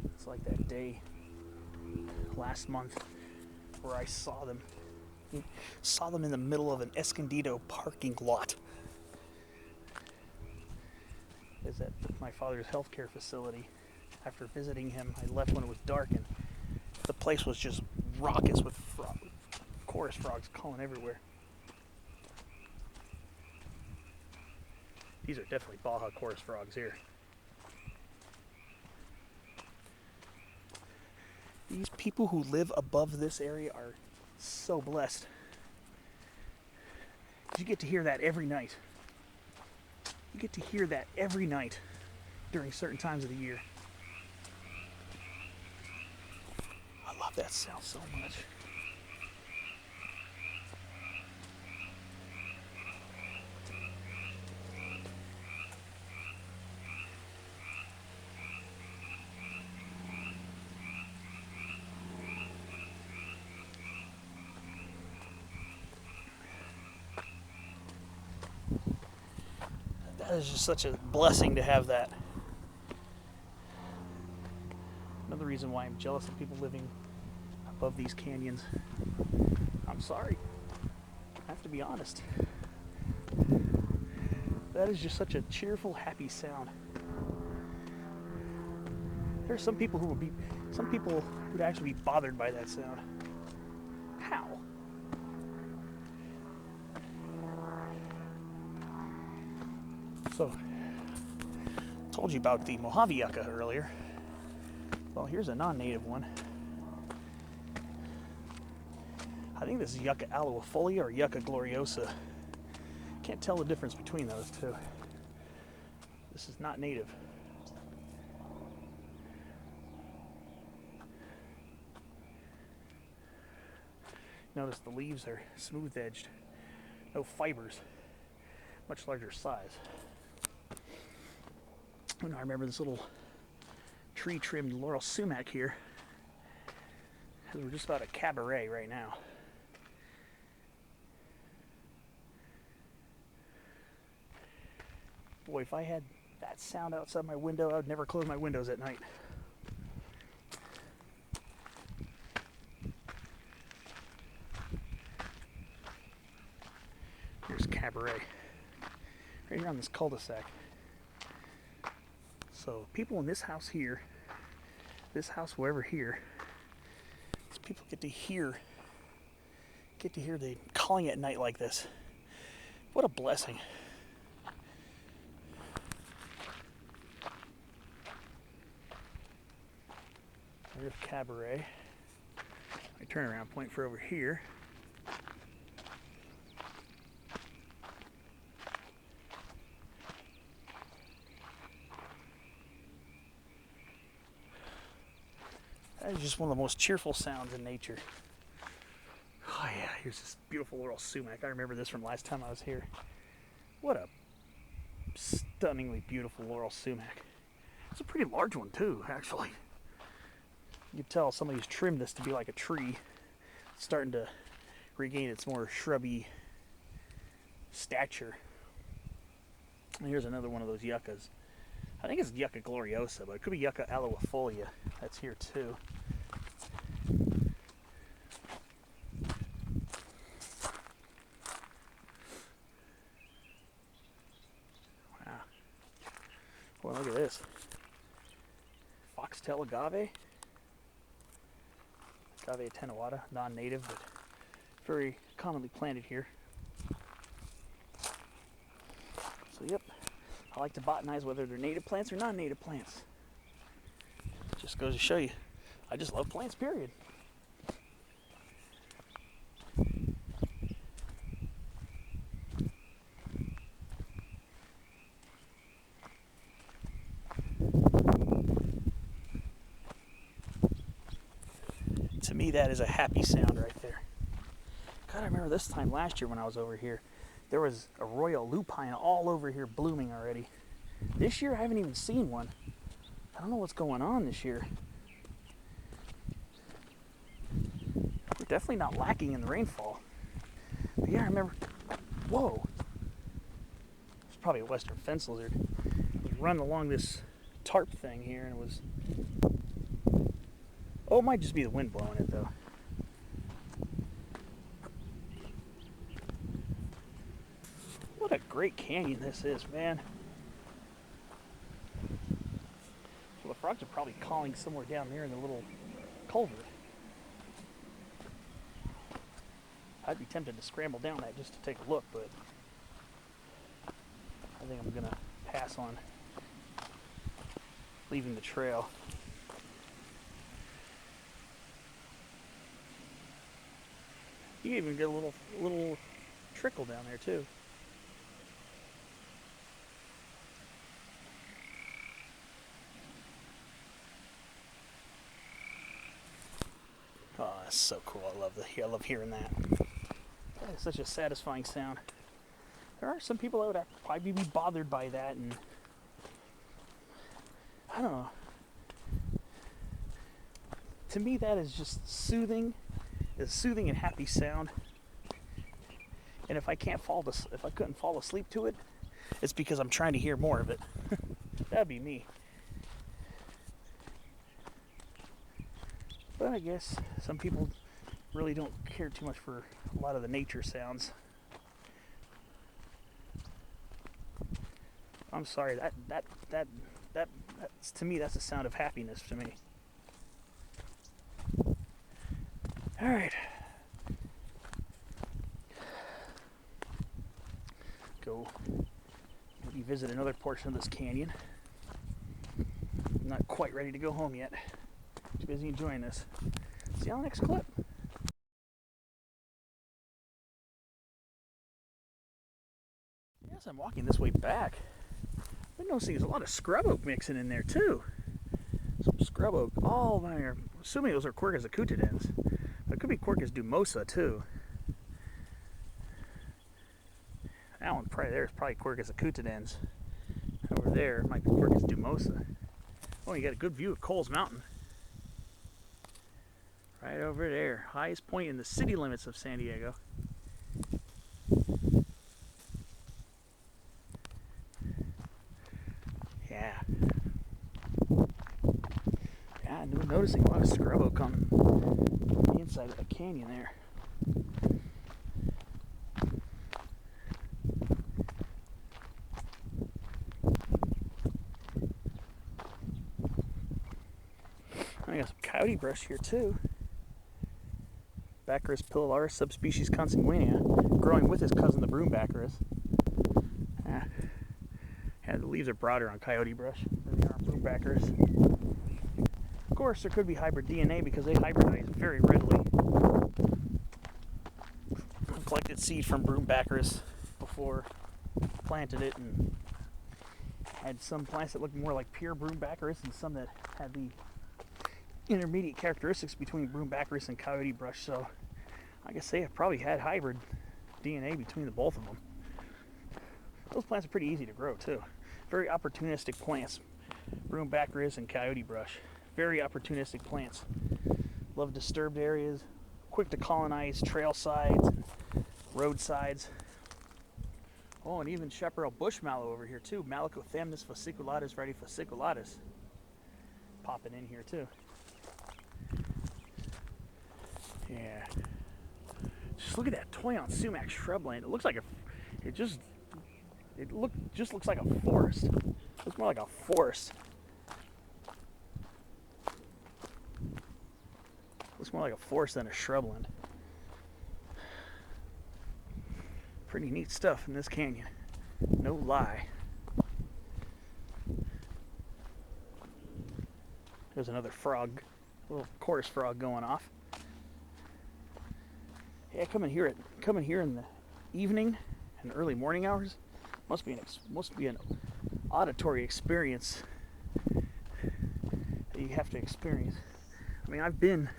It's like that day last month where I saw them in the middle of an Escondido parking lot. Is at my father's healthcare facility. After visiting him, I left when it was dark, and the place was just raucous with chorus frogs calling everywhere. These are definitely Baja chorus frogs here. These people who live above this area are so blessed. You get to hear that every night. You get to hear that every night during certain times of the year. I love that sound so much. That is just such a blessing to have that. Another reason why I'm jealous of people living above these canyons. I'm sorry. I have to be honest. That is just such a cheerful, happy sound. There are some people who'd actually be bothered by that sound. How? So, told you about the Mojave yucca earlier. Well, here's a non-native one. I think this is Yucca aloifolia or Yucca gloriosa. Can't tell the difference between those two. This is not native. Notice the leaves are smooth-edged, no fibers, much larger size. And I remember this little tree-trimmed laurel sumac here. We're just about a cabaret right now. Boy, if I had that sound outside my window, I would never close my windows at night. Here's cabaret. Right here on this cul-de-sac. So people in this house here, this house wherever here, these people get to hear the calling at night like this. What a blessing. There's cabaret. My turnaround point for over here. That is just one of the most cheerful sounds in nature. Oh yeah, here's this beautiful laurel sumac. I remember this from last time I was here. What a stunningly beautiful laurel sumac. It's a pretty large one too, actually. You can tell somebody's trimmed this to be like a tree. It's starting to regain its more shrubby stature. And here's another one of those yuccas. I think it's Yucca gloriosa, but it could be Yucca aloifolia. That's here too. Wow. Well, look at this. Foxtail agave. Agave attenuata, non-native, but very commonly planted here. So yep, I like to botanize whether they're native plants or non-native plants. Just goes to show you, I just love plants, period. To me, that is a happy sound right there. God, I remember this time last year when I was over here, there was a royal lupine all over here blooming already. This year, I haven't even seen one. I don't know what's going on this year. We're definitely not lacking in the rainfall. But yeah, I remember, whoa. It's probably a western fence lizard. We run along this tarp thing here and it was, oh, it might just be the wind blowing it though. What a great canyon this is, man. So the frogs are probably calling somewhere down there in the little culvert. I'd be tempted to scramble down that just to take a look, but I think I'm gonna pass on leaving the trail. You even get a little trickle down there too. Oh, that's so cool. I love hearing that. That is such a satisfying sound. There are some people that would probably be bothered by that, and I don't know. To me, that is just soothing. It's a soothing and happy sound. And if I couldn't fall asleep to it, it's because I'm trying to hear more of it. That'd be me. But I guess some people really don't care too much for a lot of the nature sounds. I'm sorry, that's, to me, that's a sound of happiness to me. All right. Go maybe visit another portion of this canyon. I'm not quite ready to go home yet. Too busy enjoying this. See you on the next clip. As I'm walking this way back, I've been noticing there's a lot of scrub oak mixing in there too. Some scrub oak. All there. Assuming those are Quercus acutidens. It could be Quercus dumosa too. That one probably there is probably Quercus acutidens. Over there might be Quercus dumosa. Oh, you got a good view of Coles Mountain. Right over there. Highest point in the city limits of San Diego. Yeah. Yeah, I'm noticing a lot of scrub oak on the inside of the canyon there. I got some coyote brush here too. Baccharis pilaris subspecies consanguinea, growing with his cousin the broom baccharis. Yeah, the leaves are broader on coyote brush than they are on broom baccharis. Of course, there could be hybrid DNA because they hybridize very readily. I collected seed from broom baccharis before, planted it, and had some plants that looked more like pure broom baccharis and some that had the intermediate characteristics between broom baccharis and coyote brush. So I guess they have probably had hybrid DNA between the both of them. Those plants are pretty easy to grow too. Very opportunistic plants. Broom baccharis and coyote brush. Very opportunistic plants. Love disturbed areas. Quick to colonize trail sides, and roadsides. Oh, and even chaparral bush mallow over here too. Malacothamnus fasciculatus retifasciculatus. Popping in here too. Yeah. Just look at that toyon sumac shrubland. It looks like it just looks like a forest. It looks more like a forest. Looks more like a forest than a shrubland. Pretty neat stuff in this canyon. No lie. There's another frog, a little chorus frog going off. Yeah, come in here in the evening and early morning hours. Must be an auditory experience that you have to experience. I mean, I've been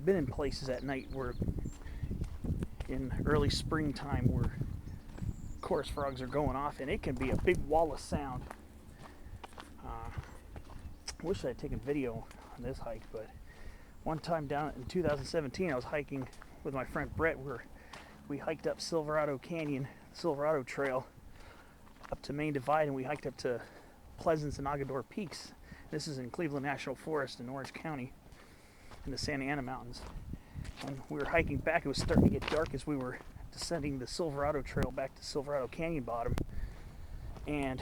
in places at night where in early springtime where chorus frogs are going off, and it can be a big wall of sound. I wish I had taken video on this hike, but one time down in 2017, I was hiking with my friend Brett, where we hiked up Silverado Canyon, Silverado Trail, up to Main Divide, and we hiked up to Pleasance and Agador Peaks. This is in Cleveland National Forest in Orange County, in the Santa Ana Mountains. When we were hiking back, it was starting to get dark as we were descending the Silverado Trail back to Silverado Canyon bottom. And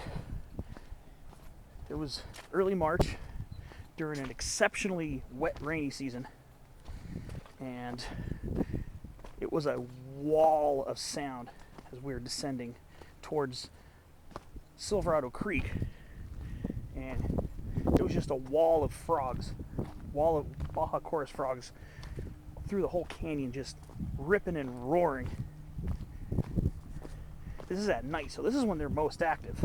it was early March during an exceptionally wet, rainy season. And it was a wall of sound as we were descending towards Silverado Creek. And it was just a wall of frogs, wall of Baja chorus frogs through the whole canyon, just ripping and roaring. This is at night, so this is when they're most active.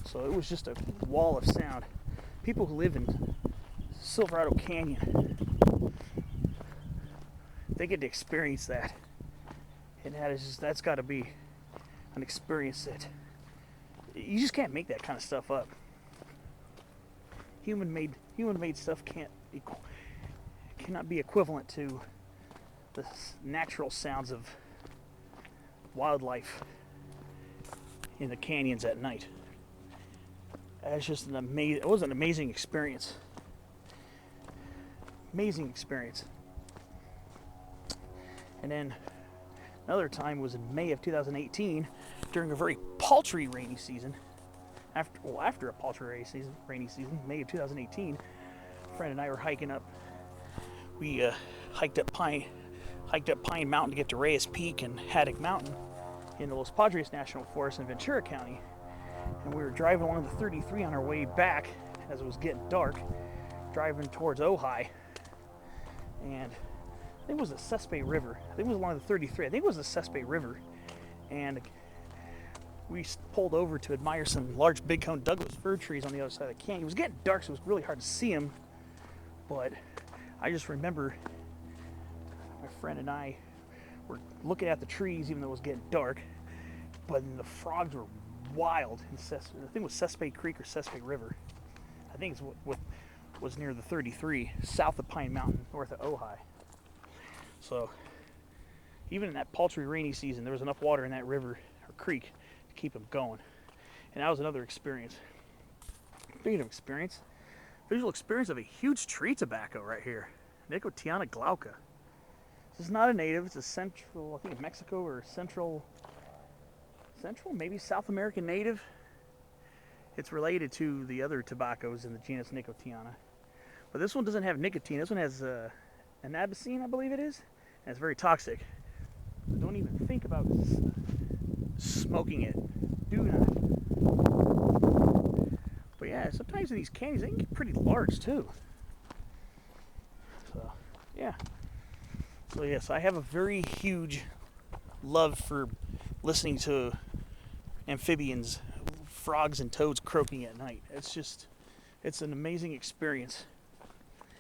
So it was just a wall of sound. People who live in Silverado Canyon, they get to experience that. And that's got to be an experience that you just can't make that kind of stuff up. Human-made stuff cannot be equivalent to the natural sounds of wildlife in the canyons at night. It's just it was an amazing experience. Amazing experience. And then another time was in May of 2018 during a very paltry rainy season. After a paltry rainy season, May of 2018, a friend and I were hiking up. We hiked up Pine Mountain to get to Reyes Peak and Haddock Mountain in the Los Padres National Forest in Ventura County. And we were driving along the 33 on our way back as it was getting dark, driving towards Ojai. And I think it was the Sespe River. I think it was along the 33. I think it was the Sespe River. And we pulled over to admire some large big-cone Douglas fir trees on the other side of the canyon. It was getting dark, so it was really hard to see them. But I just remember my friend and I were looking at the trees, even though it was getting dark. But the frogs were wild. I think it was Sespe Creek or Sespe River. I think it's what was near the 33, south of Pine Mountain, north of Ojai. So even in that paltry rainy season, there was enough water in that river or creek to keep them going. And that was another experience. Speaking of experience, visual experience of a huge tree tobacco right here, Nicotiana glauca. This is not a native. It's a central, I think Mexico or central, maybe South American native. It's related to the other tobaccos in the genus Nicotiana. But this one doesn't have nicotine. This one has anabasine, I believe it is. And it's very toxic. Don't even think about smoking it. Do not. But yeah, sometimes in these canyons, they can get pretty large too. So, yeah. So yes, I have a very huge love for listening to amphibians, frogs and toads croaking at night. It's an amazing experience.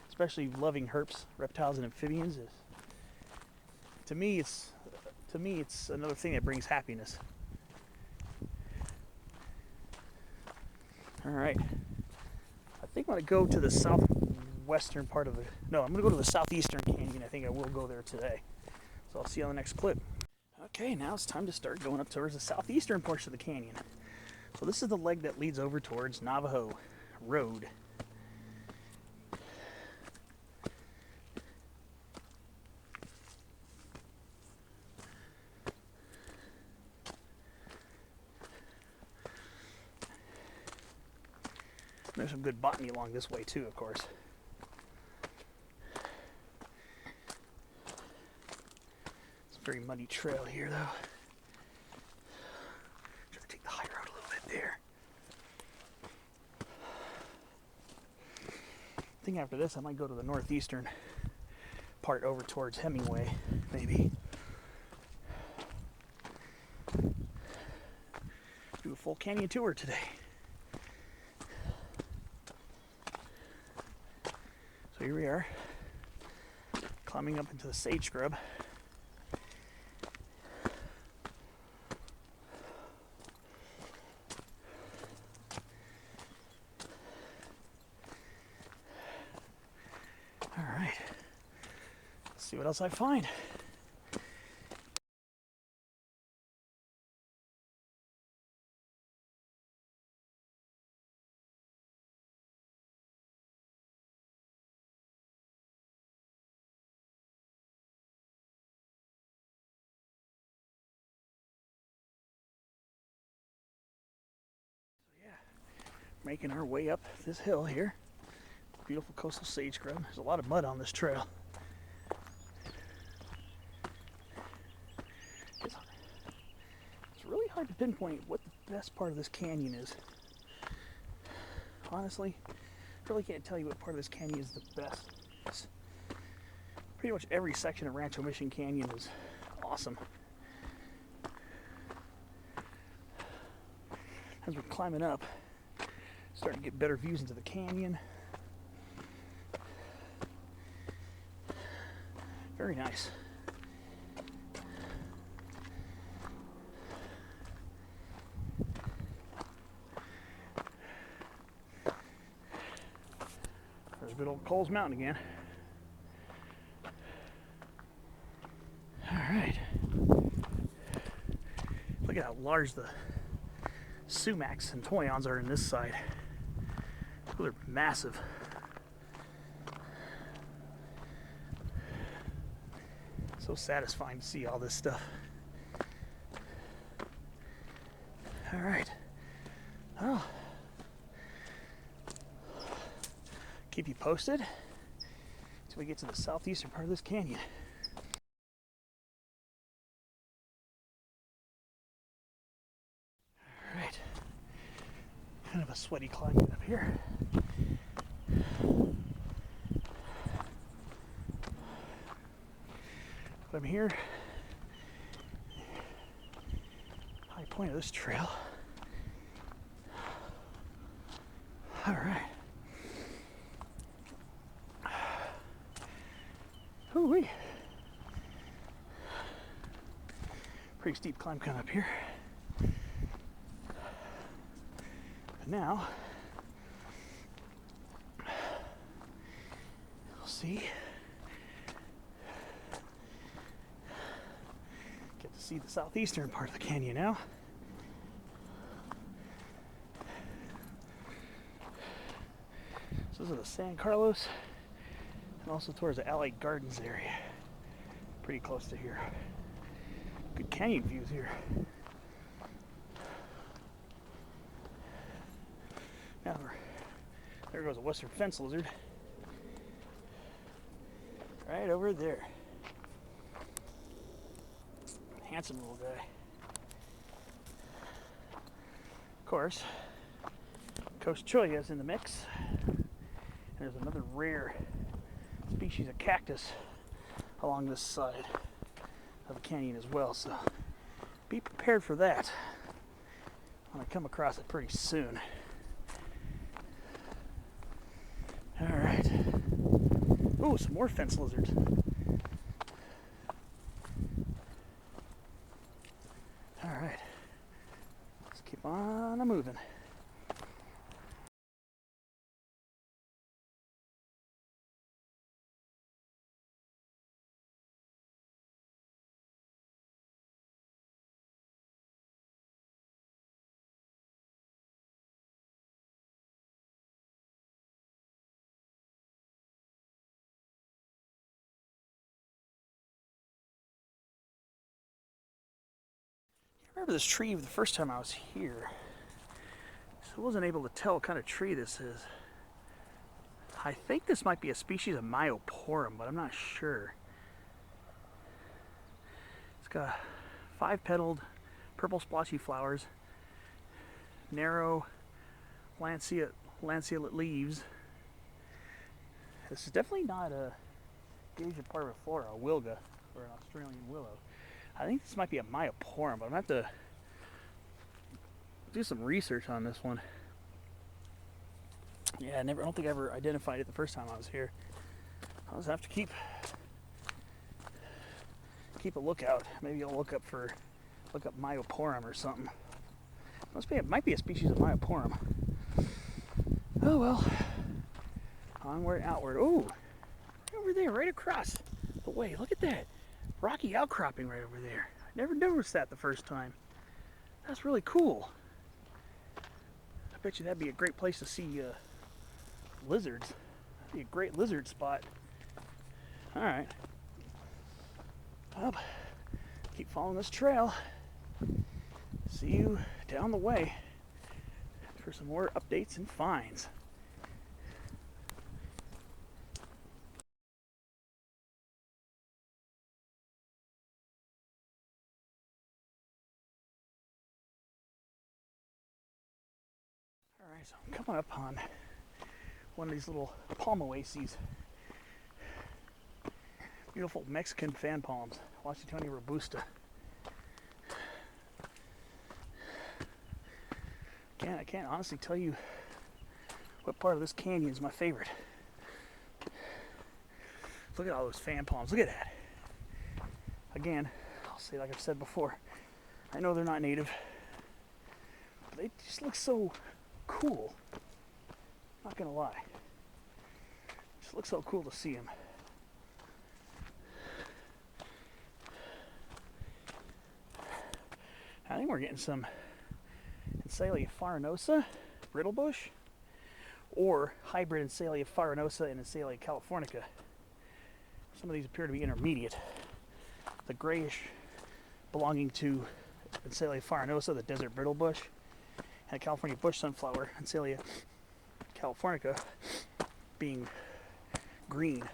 Especially loving herps, reptiles, and amphibians. To me, it's another thing that brings happiness. All right. I think I'm going to go to the southwestern part of I'm going to go to the southeastern canyon. I think I will go there today. So I'll see you on the next clip. Okay, now it's time to start going up towards the southeastern portion of the canyon. So this is the leg that leads over towards Navajo Road. There's some good botany along this way too, of course. It's a very muddy trail here though. think after this I might go to the northeastern part over towards Hemingway, maybe. Do a full canyon tour today. So here we are, climbing up into the sage scrub. All right, let's see what else I find. Making our way up this hill here. Beautiful coastal sage scrub. There's a lot of mud on this trail. It's really hard to pinpoint what the best part of this canyon is. Honestly, I really can't tell you what part of this canyon is the best. Pretty much every section of Rancho Mission Canyon is awesome. As we're climbing up, starting to get better views into the canyon. Very nice. There's good old Coles Mountain again. All right. Look at how large the sumacs and toyons are in this side. They're massive. So satisfying to see all this stuff. All right. Oh. Keep you posted until we get to the southeastern part of this canyon. All right. Kind of a sweaty climb up here. But I'm here, high point of this trail. All right. Hoo-wee. Pretty steep climb coming up here. But now, we'll see. See the southeastern part of the canyon now. So this is the San Carlos and also towards the Allied Gardens area. Pretty close to here. Good canyon views here. Now there goes a western fence lizard. Right over there. Handsome little guy. Of course, Coast Cholla is in the mix. And there's another rare species of cactus along this side of the canyon as well. So be prepared for that when I come across it pretty soon. All right. Oh, some more fence lizards. Alright, let's keep on moving. I remember this tree the first time I was here. So I wasn't able to tell what kind of tree this is. I think this might be a species of myoporum, but I'm not sure. It's got 5-petaled, purple splotchy flowers, narrow lanceolate leaves, This is definitely not a Asia parviflora, a wilga, or an Australian willow. I think this might be a myoporum, but I'm going to have to do some research on this one. Yeah, I don't think I ever identified it the first time I was here. I'll just have to keep a lookout. Maybe I'll look up myoporum or something. It might be a species of myoporum. Oh well. Onward, outward. Oh, over there, right across the way. Look at that rocky outcropping right over there. I never noticed that the first time. That's really cool. I bet you that'd be a great place to see lizards. That'd be a great lizard spot. All right. Well, keep following this trail. See you down the way for some more updates and finds. Alright, so I'm coming up on one of these little palm oases. Beautiful Mexican fan palms, Washingtonia robusta. I can't honestly tell you what part of this canyon is my favorite. Look at all those fan palms. Look at that. Again, I'll say like I've said before, I know they're not native, but they just look so cool. Not gonna lie. Just looks so cool to see them. I think we're getting some Ensalia farinosa, brittlebush, or hybrid Ensalia farinosa and Ensalia californica. Some of these appear to be intermediate. The grayish belonging to Ensalia farinosa, the desert brittlebush, and the California bush sunflower, Ensalia californica, being green,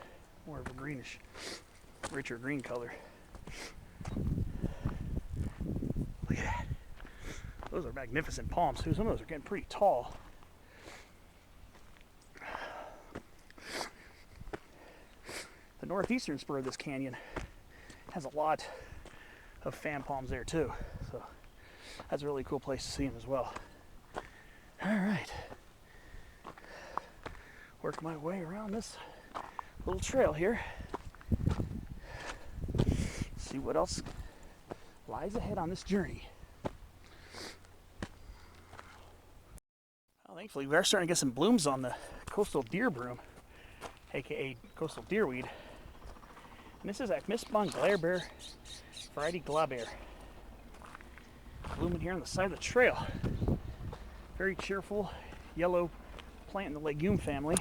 more of a greenish, richer green color. Look at that. Those are magnificent palms too. Some of those are getting pretty tall. The northeastern spur of this canyon has a lot of fan palms there too. So that's a really cool place to see them as well. All right. Work my way around this little trail here. See what else lies ahead on this journey. Well, thankfully, we are starting to get some blooms on the coastal deer broom, aka coastal deerweed. And this is Acmispon glarebear variety glaber, blooming here on the side of the trail. Very cheerful yellow plant in the legume family,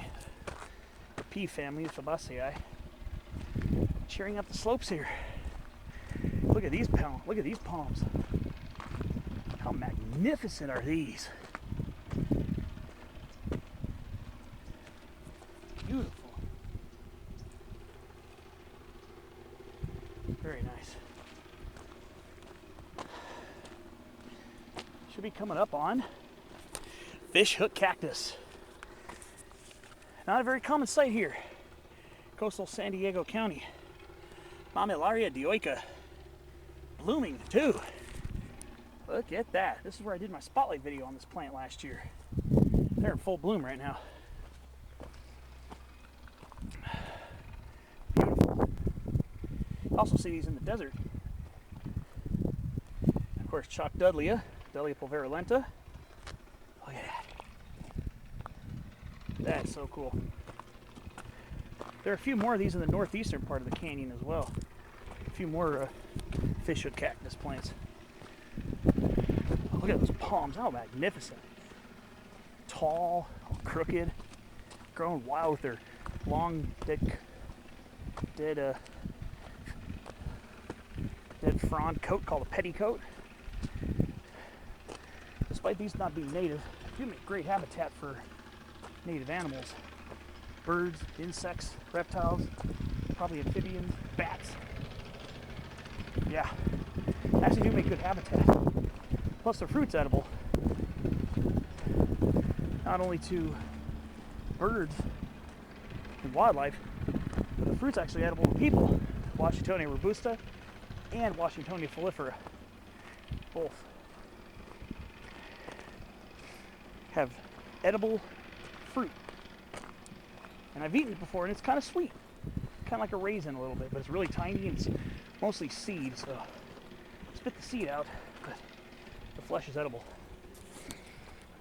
the pea family, the Fabaceae. Cheering up the slopes here. Look at these palms. Look at these palms. How magnificent are these? Beautiful. Very nice. Should be coming up on fish hook cactus. Not a very common sight here. Coastal San Diego County. Mammillaria dioica. Blooming too. Look at that. This is where I did my spotlight video on this plant last year. They're in full bloom right now. Beautiful. Also see these in the desert. Of course, chalk dudleya, Dudleya pulverulenta. Look at that. That's so cool. There are a few more of these in the northeastern part of the canyon as well. A few more fish hook cactus plants. Oh, look at those palms. How magnificent. Tall, crooked, growing wild with their long, dead frond coat called a petticoat. Despite these not being native, they do make great habitat for native animals. Birds, insects, reptiles, probably amphibians, bats. Yeah, actually do make good habitat. Plus the fruit's edible. Not only to birds and wildlife, but the fruit's actually edible to people. Washingtonia robusta and Washingtonia foliifera both have edible fruit. And I've eaten it before, and it's kind of sweet. Kind of like a raisin a little bit, but it's really tiny, and it's mostly seed, so spit the seed out, but the flesh is edible.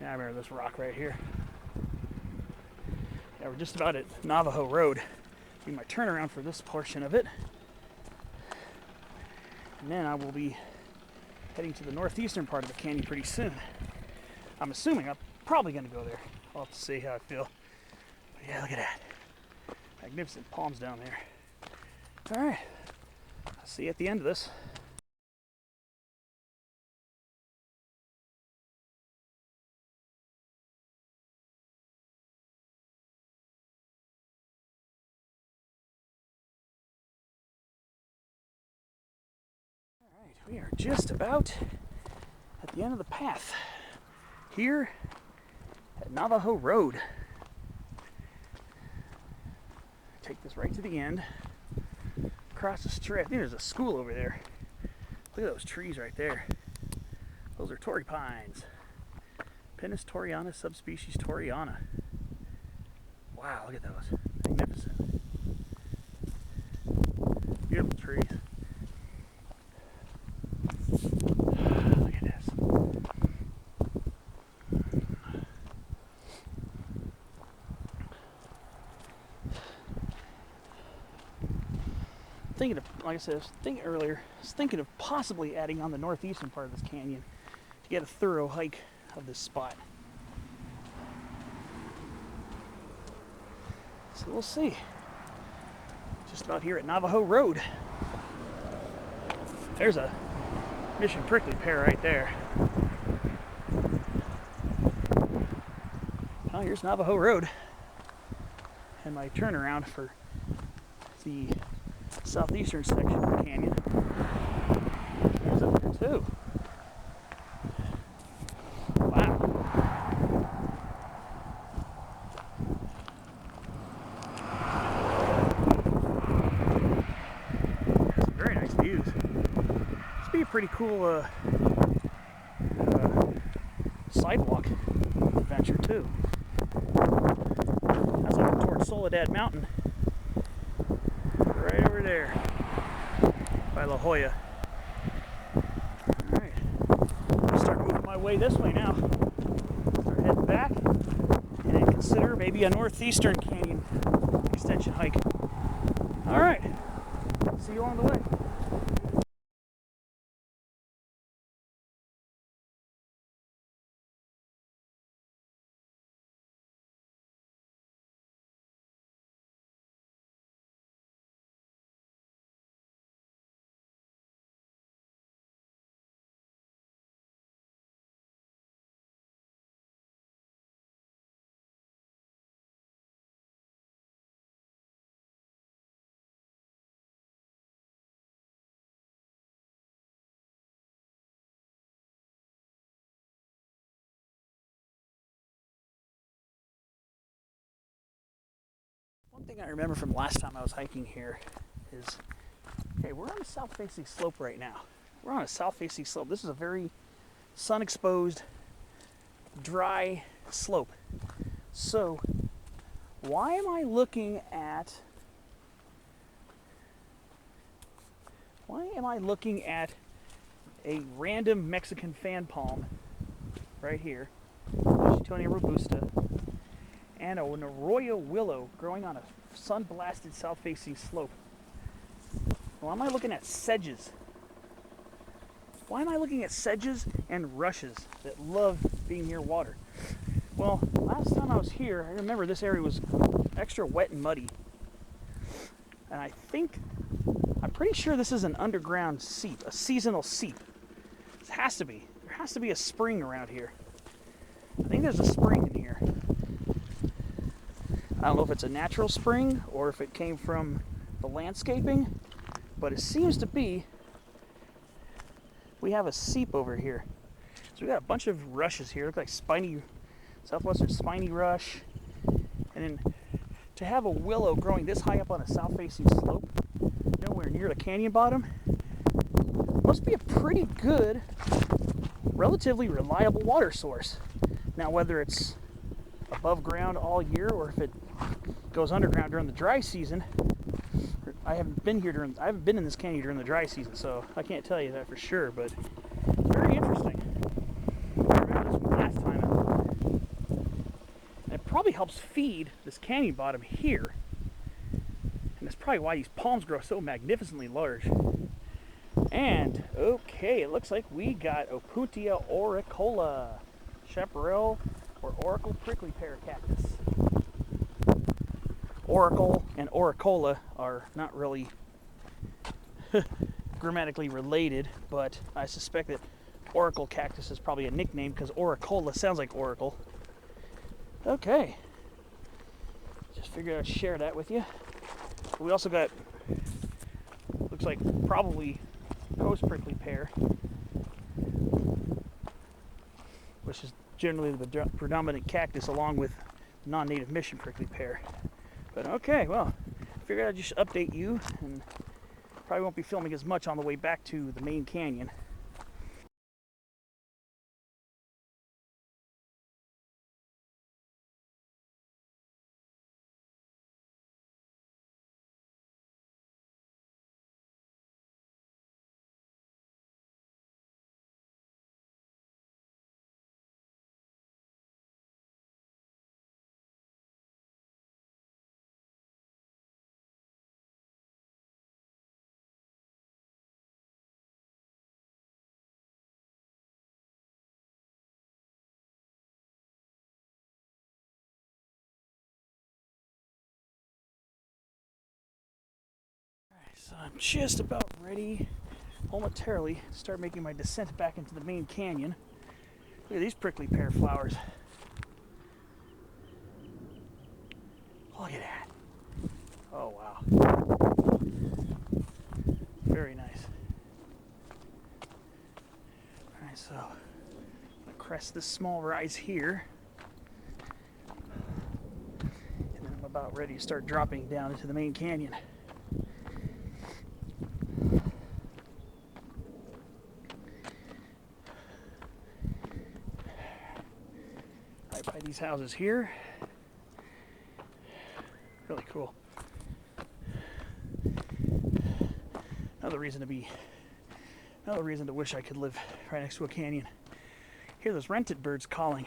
Now I remember this rock right here. Yeah, we're just about at Navajo Road. Be my turnaround for this portion of it. And then I will be heading to the northeastern part of the canyon pretty soon. I'm assuming I'm probably going to go there. I'll have to see how I feel. But yeah, look at that. Magnificent palms down there. All right. I'll see you at the end of this. We are just about at the end of the path here at Navajo Road. Take this right to the end. Across the street, I think there's a school over there. Look at those trees right there. Those are Torrey pines. Pinus torreana, subspecies torreana. Wow, look at those. Magnificent. Beautiful trees. Look at this. Thinking of, like I said, I was thinking earlier, I was thinking of possibly adding on the northeastern part of this canyon to get a thorough hike of this spot. So we'll see. Just about here at Navajo Road. There's a Mission prickly pear right there. Oh, here's Navajo Road. And my turnaround for the southeastern section of the canyon. There's up there too. Wow. Some very nice views. This would be a pretty cool sidewalk adventure too. That's up towards Soledad Mountain. Right over there by La Jolla. Alright. I'll start moving my way this way now. Start heading back and then consider maybe a northeastern canyon extension hike. Alright. See you on the way. One thing I remember from last time I was hiking here is, okay, we're on a south-facing slope right now. We're on a south-facing slope. This is a very sun-exposed, dry slope. So, why am I looking at a random Mexican fan palm right here, Washingtonia robusta, and an arroyo willow growing on a sun-blasted south-facing slope? Why am I looking at sedges? Why am I looking at sedges and rushes that love being near water? Well, last time I was here, I remember this area was extra wet and muddy. And I'm pretty sure this is an underground seep, a seasonal seep. It has to be. There has to be a spring around here. I think there's a spring in here. I don't know if it's a natural spring or if it came from the landscaping, but it seems to be. We have a seep over here. So we got a bunch of rushes here. Look like southwestern spiny rush. And then to have a willow growing this high up on a south-facing slope, nowhere near the canyon bottom, must be a pretty good, relatively reliable water source. Now, whether it's above ground all year or if it goes underground during the dry season, I haven't been in this canyon during the dry season, so I can't tell you that for sure, but it's very interesting. I remember this one last time. And it probably helps feed this canyon bottom here. And that's probably why these palms grow so magnificently large. And, okay, it looks like we got Opuntia auricola, chaparral, or oracle prickly pear cactus. Oracle and auricola are not really grammatically related, but I suspect that oracle cactus is probably a nickname because auricola sounds like oracle. Okay. Just figured I'd share that with you. We also got, looks like probably coast prickly pear, which is generally the predominant cactus along with non-native mission prickly pear. But okay, well, figured I'd just update you, and probably won't be filming as much on the way back to the main canyon. So I'm just about ready, momentarily, to start making my descent back into the main canyon. Look at these prickly pear flowers. Look at that. Oh, wow. Very nice. Alright, so I'm going to crest this small rise here. And then I'm about ready to start dropping down into the main canyon. By these houses here. Really cool. Another reason to wish I could live right next to a canyon. Hear those rented birds calling.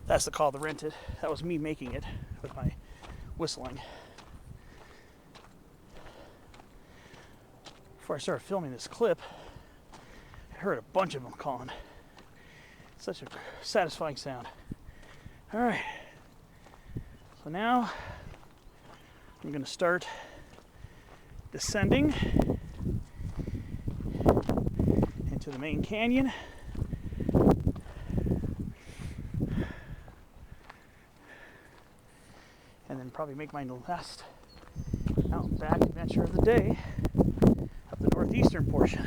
That's the call of the rented. That was me making it with my whistling. Before I started filming this clip, I heard a bunch of them calling. Such a satisfying sound. Alright, so now I'm going to start descending into the main canyon. And then probably make my last out and back adventure of the day up the northeastern portion.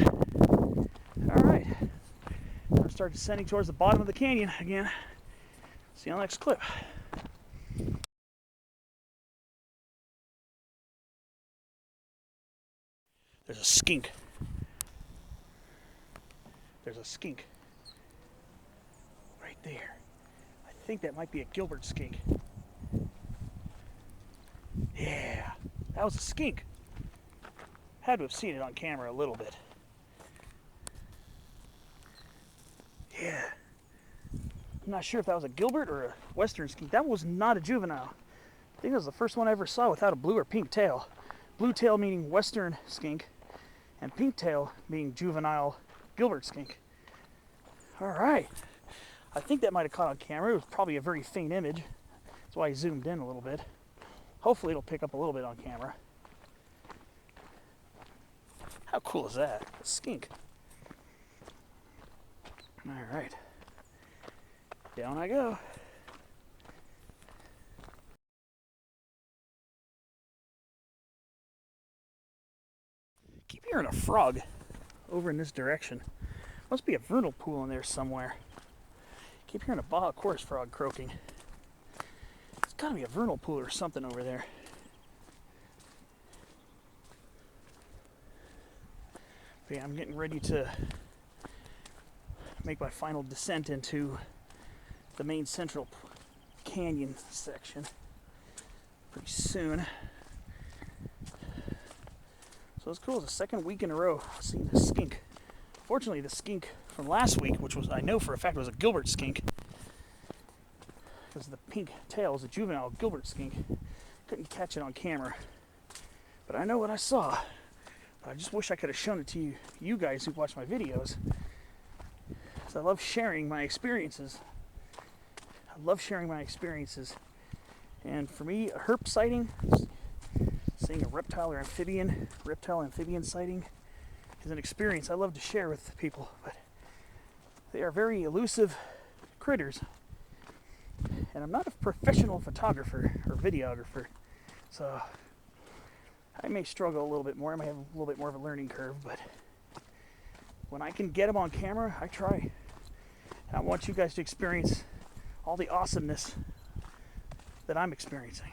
Alright, I'm going to start descending towards the bottom of the canyon again. See you on the next clip. There's a skink. There's a skink right there. I think that might be a Gilbert skink. Yeah, that was a skink. Had to have seen it on camera a little bit. Yeah. I'm not sure if that was a Gilbert or a Western skink. That was not a juvenile. I think that was the first one I ever saw without a blue or pink tail. Blue tail meaning Western skink, and pink tail being juvenile Gilbert skink. Alright. I think that might have caught on camera. It was probably a very faint image. That's why I zoomed in a little bit. Hopefully it'll pick up a little bit on camera. How cool is that? A skink. Alright. Down I go. Keep hearing a frog. over in this direction. Must be a vernal pool in there somewhere. Keep hearing a Baja chorus frog croaking. It's gotta be a vernal pool or something over there. But yeah, I'm getting ready to make my final descent into the main central canyon section pretty soon. So it's cool. It's the second week in a row seeing the skink. Fortunately, the skink from last week, which was, I know for a fact, was a Gilbert skink, because the pink tail is a juvenile Gilbert skink. Couldn't catch it on camera, but I know what I saw. But I just wish I could have shown it to you guys who watch my videos. Because I love sharing my experiences. And for me, a herp sighting, seeing a reptile amphibian sighting, is an experience I love to share with people. But they are very elusive critters. And I'm not a professional photographer or videographer, so I may struggle a little bit more. I may have a little bit more of a learning curve, but when I can get them on camera, I try. I want you guys to experience all the awesomeness that I'm experiencing.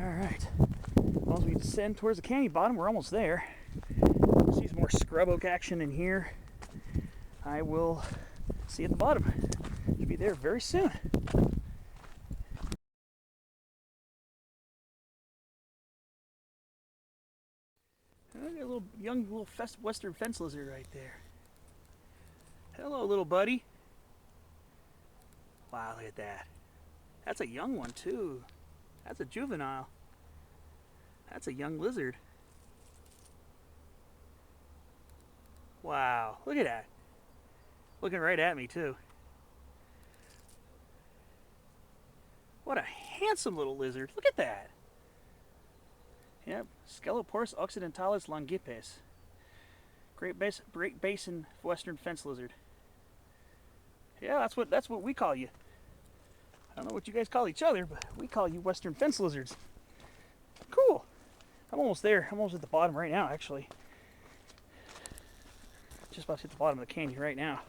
All right. As we descend towards the canyon bottom, we're almost there. See some more scrub oak action in here. I will see you at the bottom. Should be there very soon. I got a little young western fence lizard right there. Hello, little buddy. Wow, look at that. That's a young one too. That's a juvenile. That's a young lizard. Wow, look at that. Looking right at me too. What a handsome little lizard. Look at that. Yep, Sceloporus occidentalis longipes. Great Basin western fence lizard. Yeah, that's what we call you. I don't know what you guys call each other, but we call you western fence lizards. Cool. I'm almost there. I'm almost at the bottom right now, actually. Just about to hit the bottom of the canyon right now.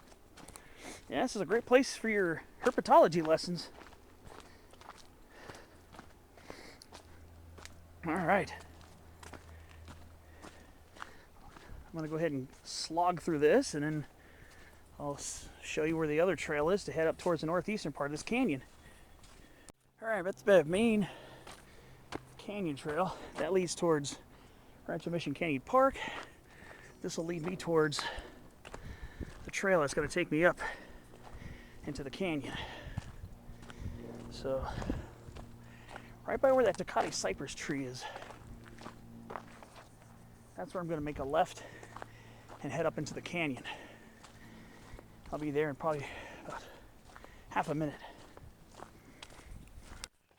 Yeah, this is a great place for your herpetology lessons. All right. I'm going to go ahead and slog through this, and then I'll show you where the other trail is to head up towards the northeastern part of this canyon. All right, that's the main canyon trail. That leads towards Rancho Mission Canyon Park. This will lead me towards the trail that's going to take me up into the canyon. So, right by where that Tecate cypress tree is, that's where I'm going to make a left and head up into the canyon. I'll be there in probably about half a minute.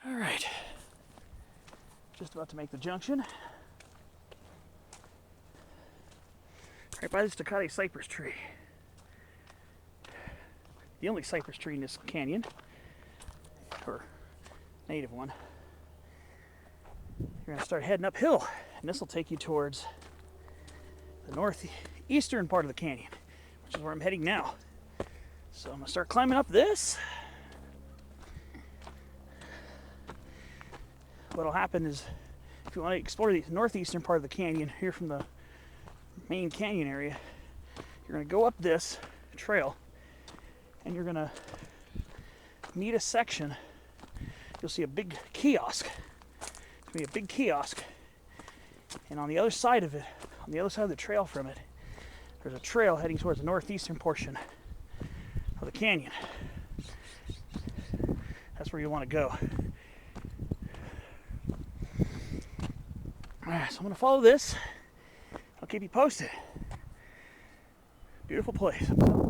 All right, just about to make the junction. Right by this Tecate cypress tree. The only cypress tree in this canyon, or native one. You're going to start heading uphill, and this will take you towards the northeastern part of the canyon, which is where I'm heading now. So I'm going to start climbing up this. What'll happen is, if you want to explore the northeastern part of the canyon, here from the main canyon area, you're going to go up this trail, and you're going to meet a section. You'll see a big kiosk. It's going to be a big kiosk, and on the other side of it, on the other side of the trail from it, there's a trail heading towards the northeastern portion of the canyon. That's where you want to go. Alright, so I'm going to follow this. I'll keep you posted. Beautiful place, I'm telling you.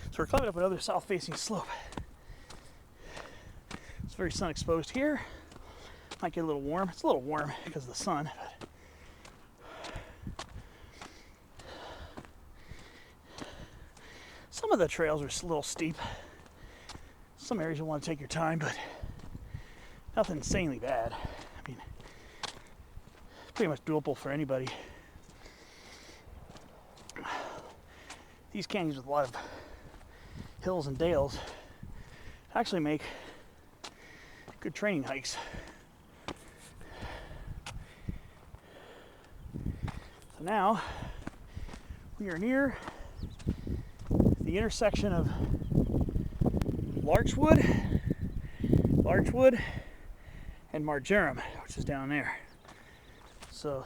So we're climbing up another south-facing slope. It's very sun exposed here. Might get a little warm. It's a little warm because of the sun, but Some of the trails are a little steep. Some areas you'll want to take your time, but nothing insanely bad. I mean, pretty much doable for anybody. These canyons with a lot of hills and dales actually make good training hikes. So now we are near the intersection of Larchwood and Marjoram, which is down there. So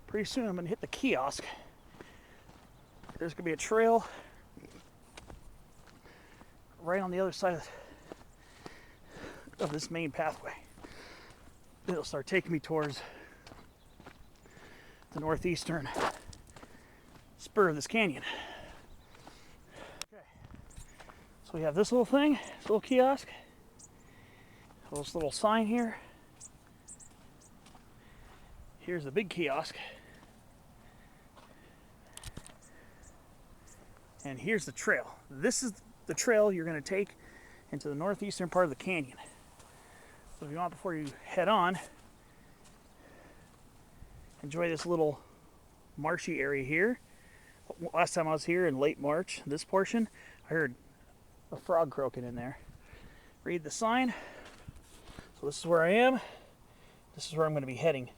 pretty soon I'm going to hit the kiosk. There's going to be a trail right on the other side of this main pathway. It'll start taking me towards the northeastern spur of this canyon. Okay, so we have this little thing, this little kiosk, this little sign here. Here's the big kiosk. And here's the trail. This is the trail you're going to take into the northeastern part of the canyon. So if you want, before you head on, enjoy this little marshy area here. Last time I was here in late March, this portion, I heard a frog croaking in there. Read the sign. So this is where I am. This is where I'm going to be heading.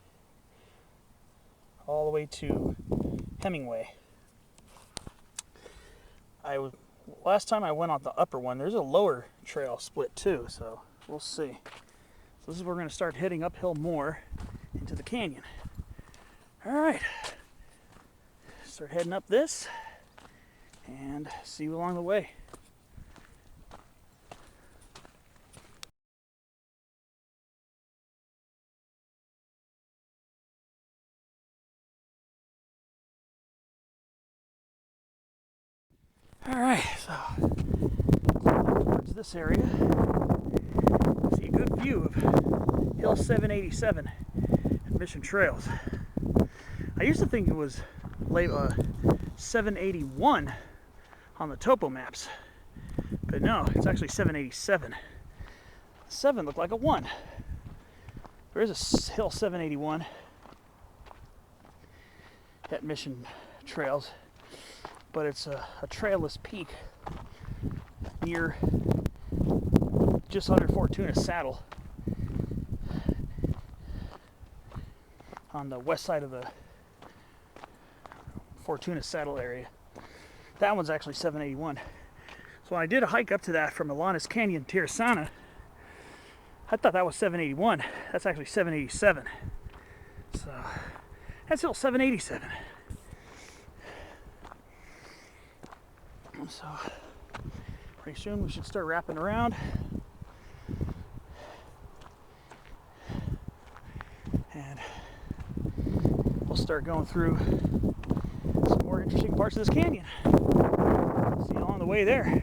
All the way to Hemingway. Last time I went on the upper one, there's a lower trail split too, so we'll see. So this is where we're going to start heading uphill more into the canyon. All right, start heading up this and see you along the way. All right, so towards this area, see a good view of Hill 787 and Mission Trails. I used to think it was 781 on the topo maps, but no, it's actually 787. 7 looked like a 1. There is a Hill 781 at Mission Trails, but it's a trailless peak near just under Fortuna Saddle on the west side of the Fortuna Saddle area. That one's actually 781. So when I did a hike up to that from Alanis Canyon to Tirisana, I thought that was 781. That's actually 787. So that's Hill 787. So pretty soon we should start wrapping around. And we'll start going through some more interesting parts of this canyon. See you along the way there.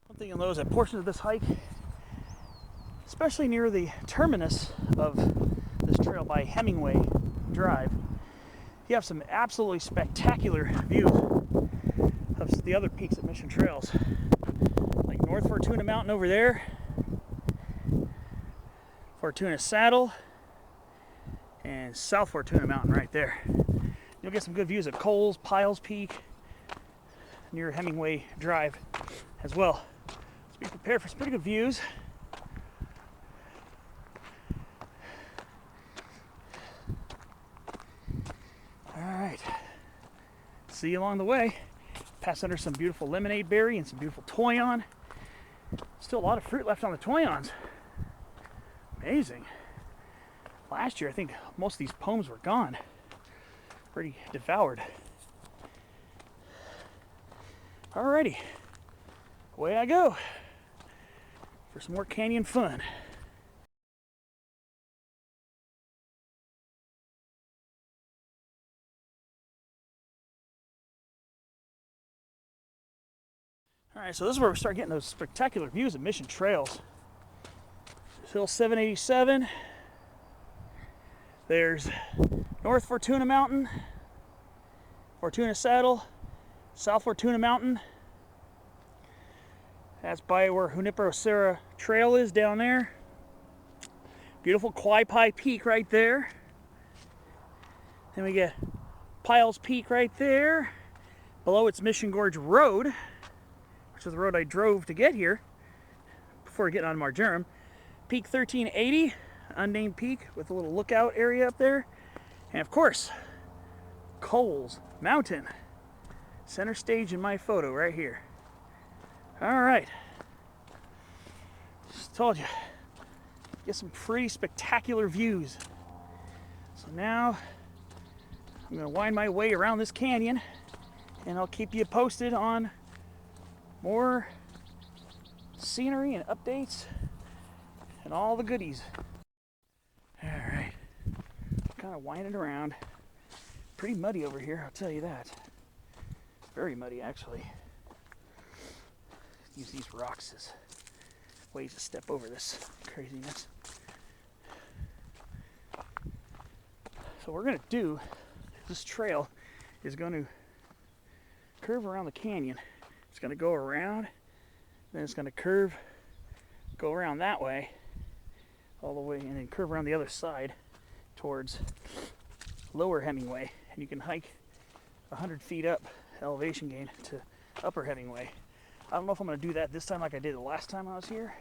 One thing you'll notice at portions of this hike, especially near the terminus of this trail by Hemingway Drive, you have some absolutely spectacular views of the other peaks at Mission Trails, like North Fortuna Mountain over there, Fortuna Saddle, and South Fortuna Mountain right there. You'll get some good views of Coles, Piles Peak near Hemingway Drive as well. So be prepared for some pretty good views. Alright, see you along the way. Pass under some beautiful lemonade berry and some beautiful toyon. Still a lot of fruit left on the toyons. Amazing. Last year I think most of these pomes were gone. Pretty devoured. Alrighty, away I go for some more canyon fun. Alright, so this is where we start getting those spectacular views of Mission Trails. Hill 787. There's North Fortuna Mountain, Fortuna Saddle, South Fortuna Mountain. That's by where Junipero Serra Trail is down there. Beautiful Quaipai Peak right there. Then we get Powell's Peak right there. Below it's Mission Gorge Road, which is the road I drove to get here before getting on Marjoram. Peak 1380, unnamed peak with a little lookout area up there. And of course, Coles Mountain. Center stage in my photo right here. All right. Just told you, get some pretty spectacular views. So now I'm gonna wind my way around this canyon and I'll keep you posted on more scenery and updates and all the goodies. All right, kind of winding around. Pretty muddy over here, I'll tell you that. Very muddy, actually. Use these rocks as ways to step over this craziness. So what we're gonna do, this trail is going to curve around the canyon. It's going to go around, then it's going to curve, go around that way, all the way, and then curve around the other side towards Lower Hemingway. And you can hike 100 feet up elevation gain to Upper Hemingway. I don't know if I'm going to do that this time like I did the last time I was here.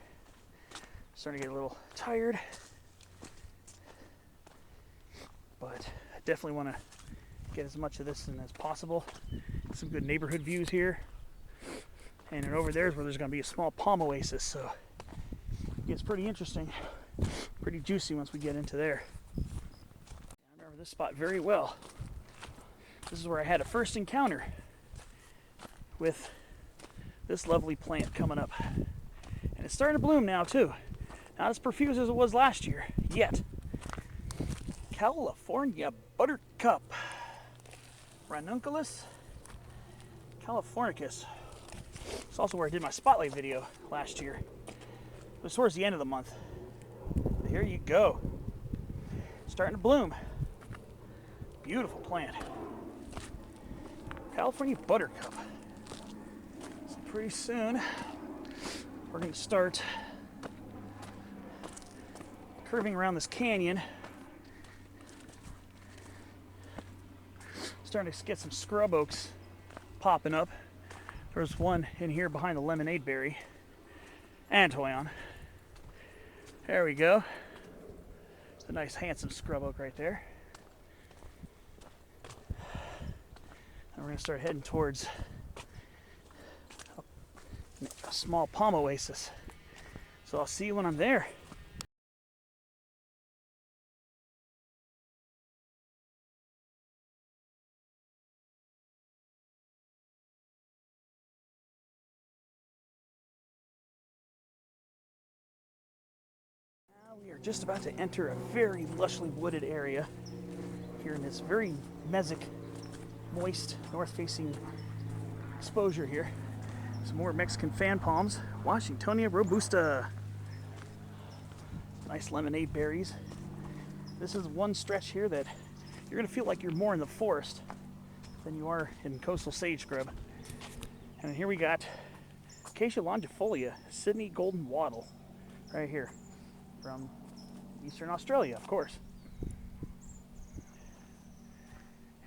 Starting to get a little tired, but I definitely want to get as much of this in as possible. Some good neighborhood views here. And then over there is where there's going to be a small palm oasis, so it gets pretty interesting, pretty juicy once we get into there. I remember this spot very well. This is where I had a first encounter with this lovely plant coming up. And it's starting to bloom now too. Not as profuse as it was last year, yet. California buttercup. Ranunculus californicus. It's also where I did my spotlight video last year. It was towards the end of the month. But here you go. Starting to bloom. Beautiful plant. California buttercup. So pretty soon we're going to start curving around this canyon. Starting to get some scrub oaks popping up. There's one in here behind the lemonade berry. Antoine. There we go. It's a nice handsome scrub oak right there. And we're going to start heading towards a small palm oasis. So I'll see you when I'm there. We are just about to enter a very lushly wooded area here in this very mesic, moist, north-facing exposure here. Some more Mexican fan palms, Washingtonia robusta. Nice lemonade berries. This is one stretch here that you're going to feel like you're more in the forest than you are in coastal sage scrub. And here we got Acacia longifolia, Sydney golden wattle, right here. From Eastern Australia, of course.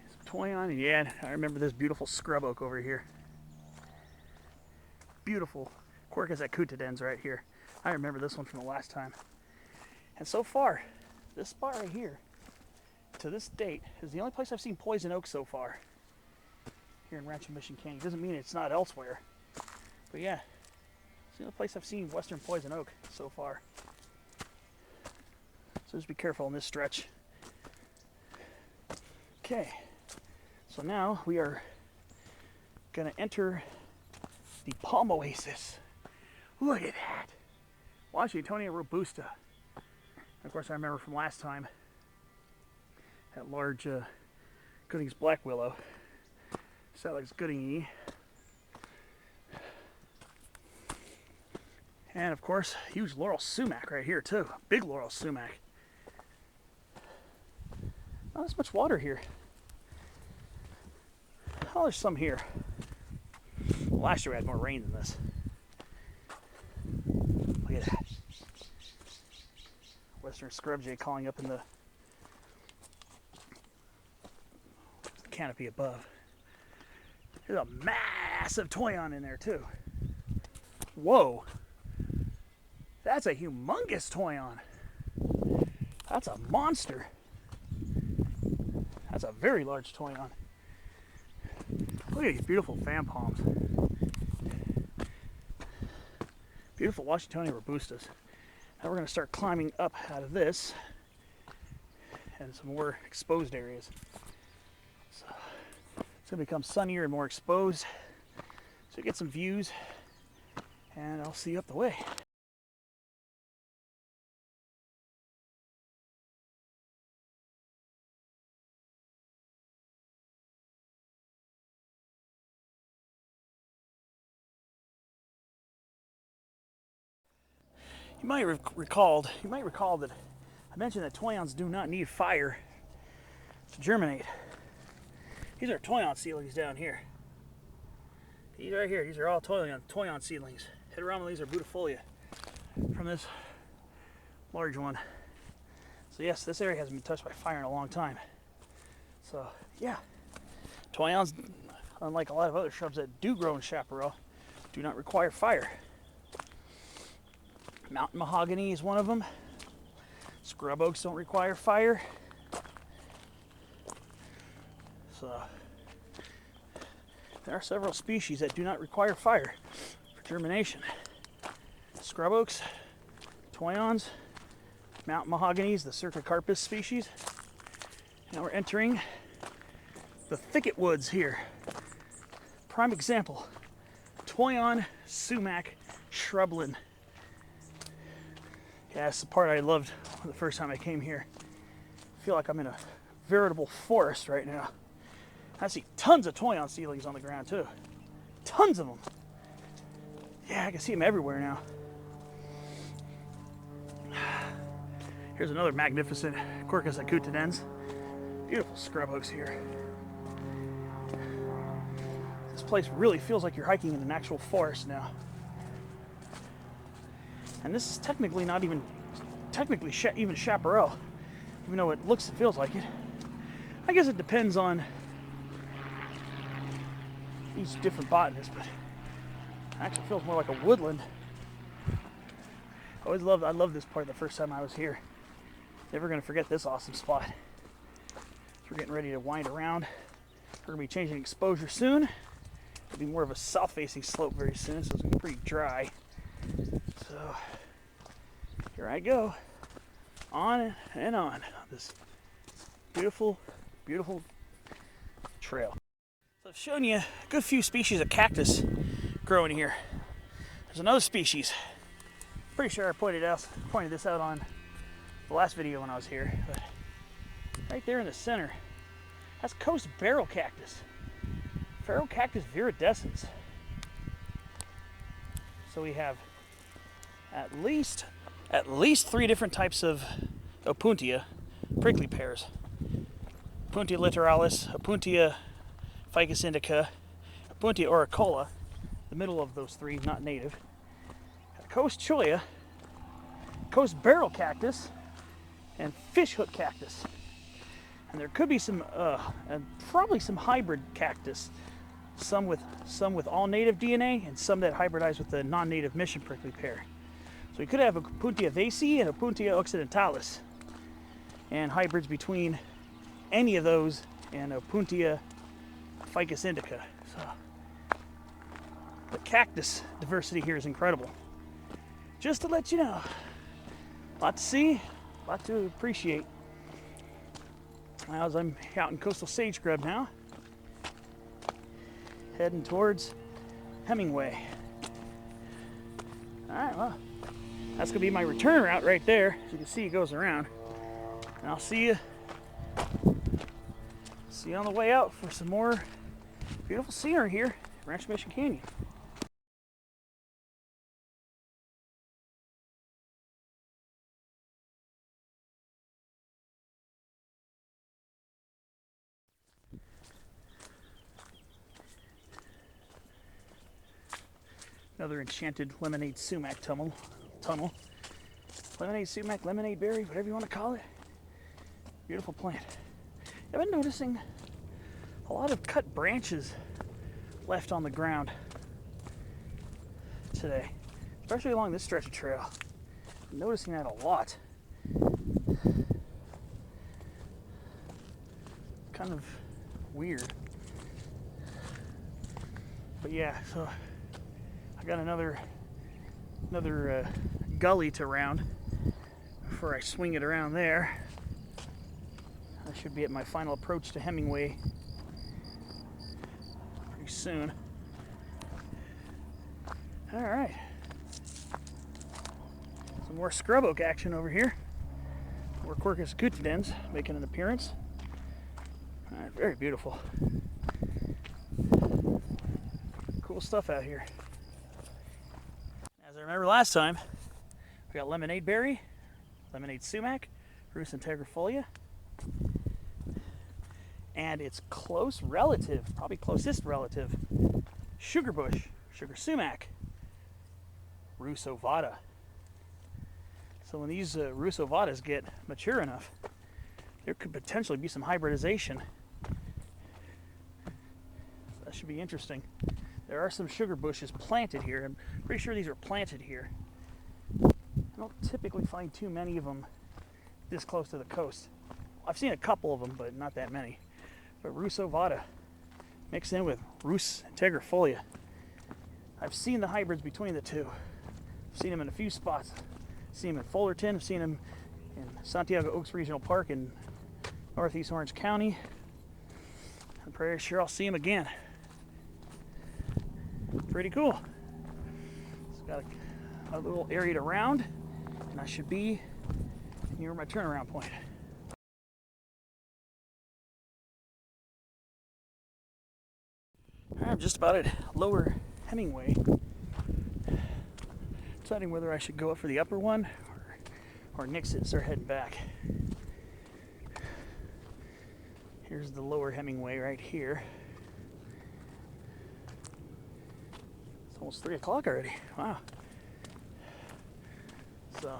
Some toyon, and yeah, I remember this beautiful scrub oak over here. Beautiful Quercus acutidens right here. I remember this one from the last time. And so far, this spot right here, to this date, is the only place I've seen poison oak so far. Here in Rancho Mission Canyon. Doesn't mean it's not elsewhere. But yeah, it's the only place I've seen western poison oak so far. So just be careful on this stretch. Okay, so now we are gonna enter the palm oasis. Look at that. Washingtonia robusta. Of course, I remember from last time that large Gooding's black willow. Salix Goodingy. And of course, huge laurel sumac right here too. Big laurel sumac. Not as much water here. Oh, there's some here. Well, last year we had more rain than this. Look at that. Western scrub jay calling up in the canopy above. There's a massive toyon in there too. Whoa. That's a humongous toyon. That's a monster. That's a very large toyon. Look at these beautiful fan palms. Beautiful Washingtonia robustas. Now we're going to start climbing up out of this and some more exposed areas. So it's going to become sunnier and more exposed. So get some views, and I'll see you up the way. You might recall that I mentioned that toyons do not need fire to germinate. These are toyon seedlings down here. These right here, these are all toyon seedlings. Heteromeles or budifolia from this large one. So yes, this area hasn't been touched by fire in a long time. So yeah, toyons, unlike a lot of other shrubs that do grow in chaparral, do not require fire. Mountain mahogany is one of them. Scrub oaks don't require fire. So there are several species that do not require fire for germination. Scrub oaks, toyons, mountain mahoganies, the Cercocarpus species. Now we're entering the thicket woods here. Prime example, toyon sumac shrubland. Yeah, that's the part I loved the first time I came here. I feel like I'm in a veritable forest right now. I see tons of toyon seedlings on the ground too. Tons of them. Yeah, I can see them everywhere now. Here's another magnificent Quercus acutidens. Beautiful scrub oaks here. This place really feels like you're hiking in an actual forest now. And this is technically not even even chaparral, even though it looks and feels like it. I guess it depends on each different botanist, but it actually feels more like a woodland. I love this part the first time I was here. Never gonna forget this awesome spot. So we're getting ready to wind around. We're gonna be changing exposure soon. It'll be more of a south-facing slope very soon, so it's gonna be pretty dry. So here I go, on and on this beautiful, beautiful trail. So I've shown you a good few species of cactus growing here. There's another species. Pretty sure I pointed this out on the last video when I was here. But right there in the center, that's coast barrel cactus. Ferrocactus viridescens. So we have at least 3 different types of Opuntia prickly pears. Opuntia littoralis, Opuntia ficus indica, Opuntia auricola, the middle of those 3, not native. Coast cholla, coast barrel cactus, and fishhook cactus. And there could be some, and probably some hybrid cactus. Some with all native DNA, and some that hybridize with the non-native mission prickly pear. So we could have a Opuntia vacei and a Opuntia occidentalis, and hybrids between any of those and Opuntia ficus indica. So the cactus diversity here is incredible. Just to let you know, a lot to see, a lot to appreciate. As I'm out in coastal sage scrub now, heading towards Hemingway. All right, well, that's gonna be my return route right there. As you can see, it goes around. And I'll see you on the way out for some more beautiful scenery here at Rancho Mission Canyon. Another enchanted lemonade sumac tunnel. Lemonade sumac, lemonade berry, whatever you want to call it. Beautiful plant. I've been noticing a lot of cut branches left on the ground today, especially along this stretch of trail. I'm noticing that a lot. Kind of weird. But yeah, so I got another gully to round before I swing it around there. I should be at my final approach to Hemingway pretty soon. All right, some more scrub oak action over here. More Quercus cutidens making an appearance. All right, very beautiful. Cool stuff out here. As I remember last time, we got lemonade berry, lemonade sumac, Rhus integrifolia, and its close relative, probably closest relative, sugar bush, sugar sumac, Rhus ovata. So when these Rhus ovatas get mature enough, there could potentially be some hybridization. That should be interesting. There are some sugar bushes planted here. I'm pretty sure these are planted here. I don't typically find too many of them this close to the coast. I've seen a couple of them, but not that many. But Rhus ovata mixed in with Rhus integrifolia. I've seen the hybrids between the two. I've seen them in a few spots. I've seen them in Fullerton. I've seen them in Santiago Oaks Regional Park in Northeast Orange County. I'm pretty sure I'll see them again. Pretty cool. It's got a little area to round, and I should be near my turnaround point. I'm just about at Lower Hemingway, deciding whether I should go up for the upper one or nix it and start heading back. Here's the Lower Hemingway right here. It's almost 3 o'clock already. Wow. So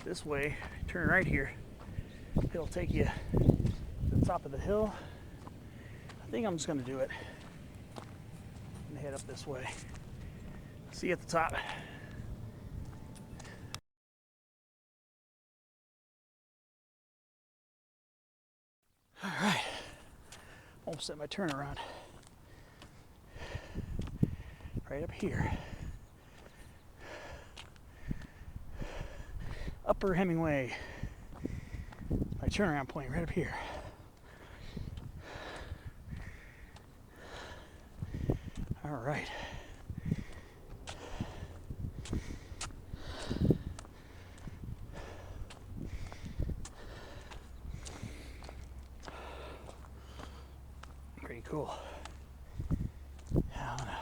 this way, turn right here. It'll take you to the top of the hill. I think I'm just going to do it and head up this way. See you at the top. All right, almost at my turnaround. Right up here. Upper Hemingway. My turnaround point right up here. All right. Pretty cool. I'm gonna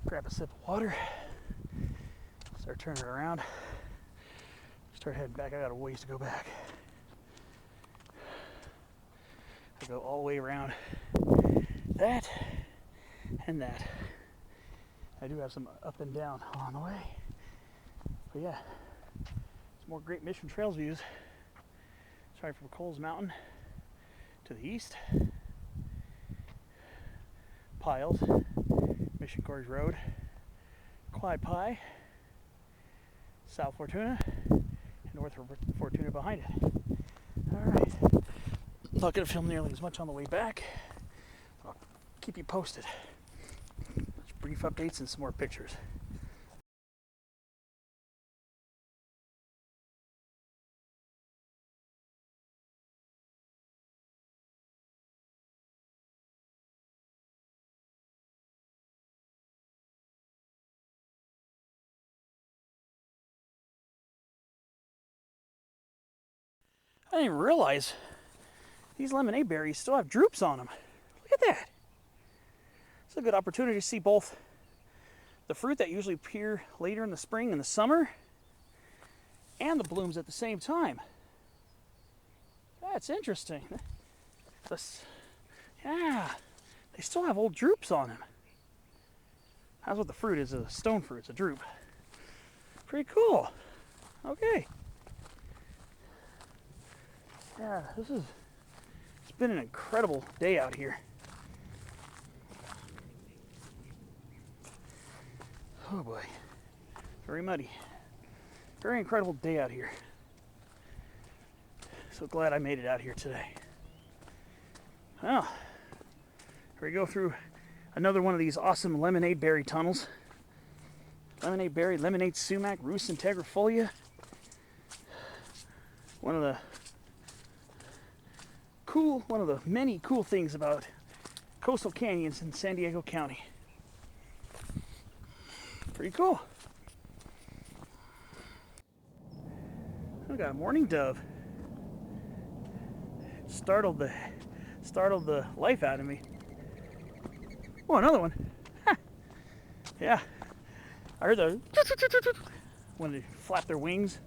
grab a sip of water, start turning it around, start heading back. I got a ways to go back. I go all the way around that and that. I do have some up and down along the way. But yeah, some more Great Mission Trails views. Starting from Coles Mountain to the east, Piles, Mission Gorge Road, Quai Pi, South Fortuna, and North Fortuna behind it. Alright, I'm not going to film nearly as much on the way back. I'll keep you posted. Just brief updates and some more pictures. I didn't even realize these lemonade berries still have drupes on them. Look at that. It's a good opportunity to see both the fruit that usually appear later in the spring and the summer and the blooms at the same time. That's interesting. Yeah, they still have old drupes on them. That's what the fruit is, a stone fruit. It's a drupe. Pretty cool. Okay. Yeah, it's been an incredible day out here. Oh boy. Very muddy. Very incredible day out here. So glad I made it out here today. Well, here we go through another one of these awesome lemonade berry tunnels. Lemonade berry, lemonade sumac, Rhus integrifolia. One of the many cool things about coastal canyons in San Diego County. Pretty cool. I got a mourning dove. Startled the life out of me. Oh, another one. Yeah. I heard the when they flap their wings.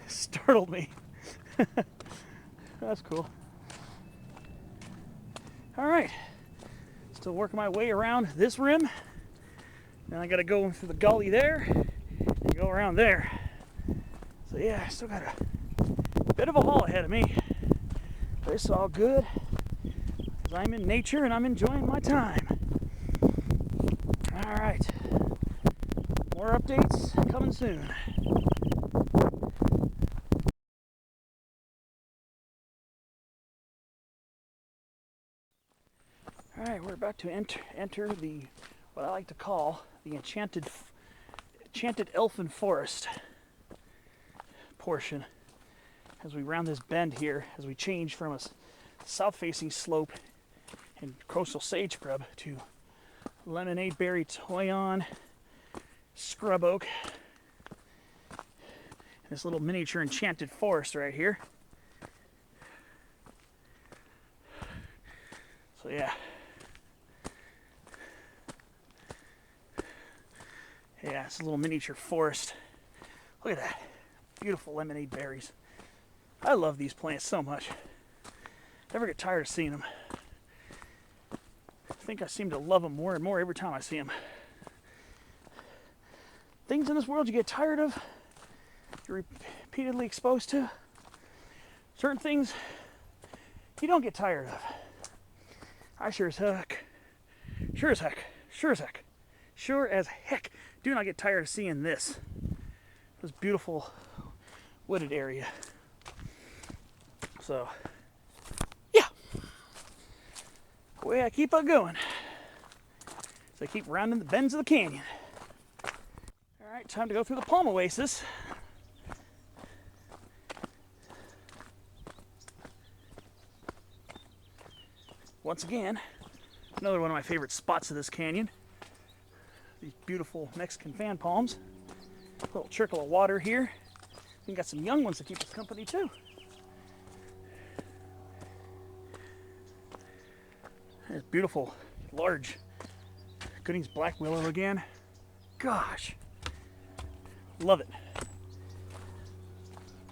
Startled me. That's cool. All right. Still working my way around this rim. Then I got to go through the gully there and go around there. So yeah, I still got a bit of a haul ahead of me. But it's all good. I'm in nature and I'm enjoying my time. All right. More updates coming soon. All right, we're about to enter the what I like to call the enchanted elfin forest portion as we round this bend here, as we change from a south-facing slope in coastal sage scrub to lemonade berry toyon scrub oak, and this little miniature enchanted forest right here. So yeah. Yeah, it's a little miniature forest. Look at that. Beautiful lemonade berries. I love these plants so much. Never get tired of seeing them. I think I seem to love them more and more every time I see them. Things in this world you get tired of, you're repeatedly exposed to. Certain things you don't get tired of. I sure as heck do not get tired of seeing this beautiful wooded area. So, yeah, away I keep on going. So I keep rounding the bends of the canyon. All right, time to go through the palm oasis. Once again, another one of my favorite spots of this canyon. These beautiful Mexican fan palms. A little trickle of water here. We got some young ones to keep us company too. There's beautiful, large Gooding's black willow again. Gosh, love it.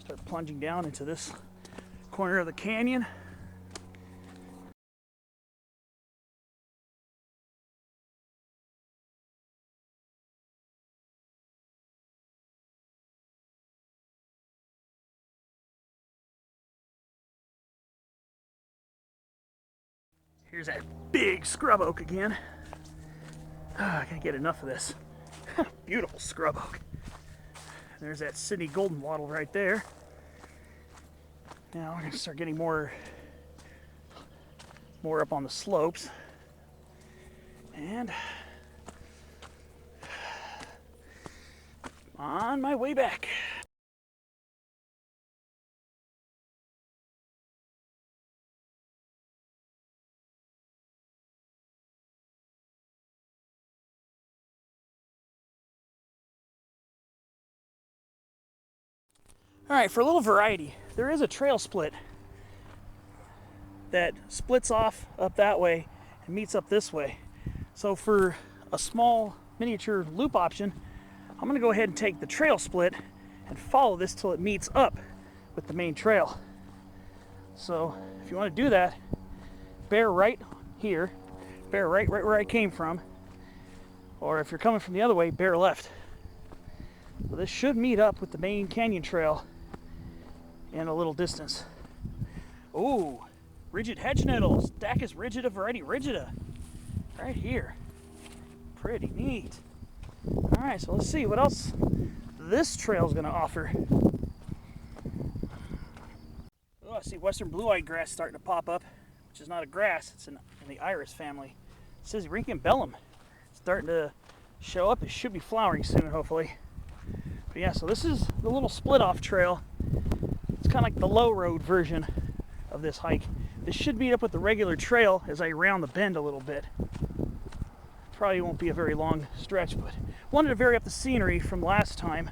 Start plunging down into this corner of the canyon. Here's that big scrub oak again. I can't get enough of this. Beautiful scrub oak. There's that Sydney golden wattle right there. Now we're gonna start getting more up on the slopes. And on my way back. All right, for a little variety, there is a trail split that splits off up that way and meets up this way. So for a small miniature loop option, I'm gonna go ahead and take the trail split and follow this till it meets up with the main trail. So if you want to do that, bear right here, bear right where I came from, Or if you're coming from the other way, bear left. So this should meet up with the main canyon trail in a little distance. Ooh, rigid hedge nettles. Dacus rigida variety rigida. Right here. Pretty neat. Alright, so let's see what else this trail is going to offer. Oh, I see western blue-eyed grass starting to pop up, which is not a grass, it's in the iris family. It says Rhynchambellum. It's starting to show up. It should be flowering soon, hopefully. But yeah, so this is the little split-off trail. It's kind of like the low road version of this hike. This should meet up with the regular trail as I round the bend a little bit. Probably won't be a very long stretch, but wanted to vary up the scenery from last time.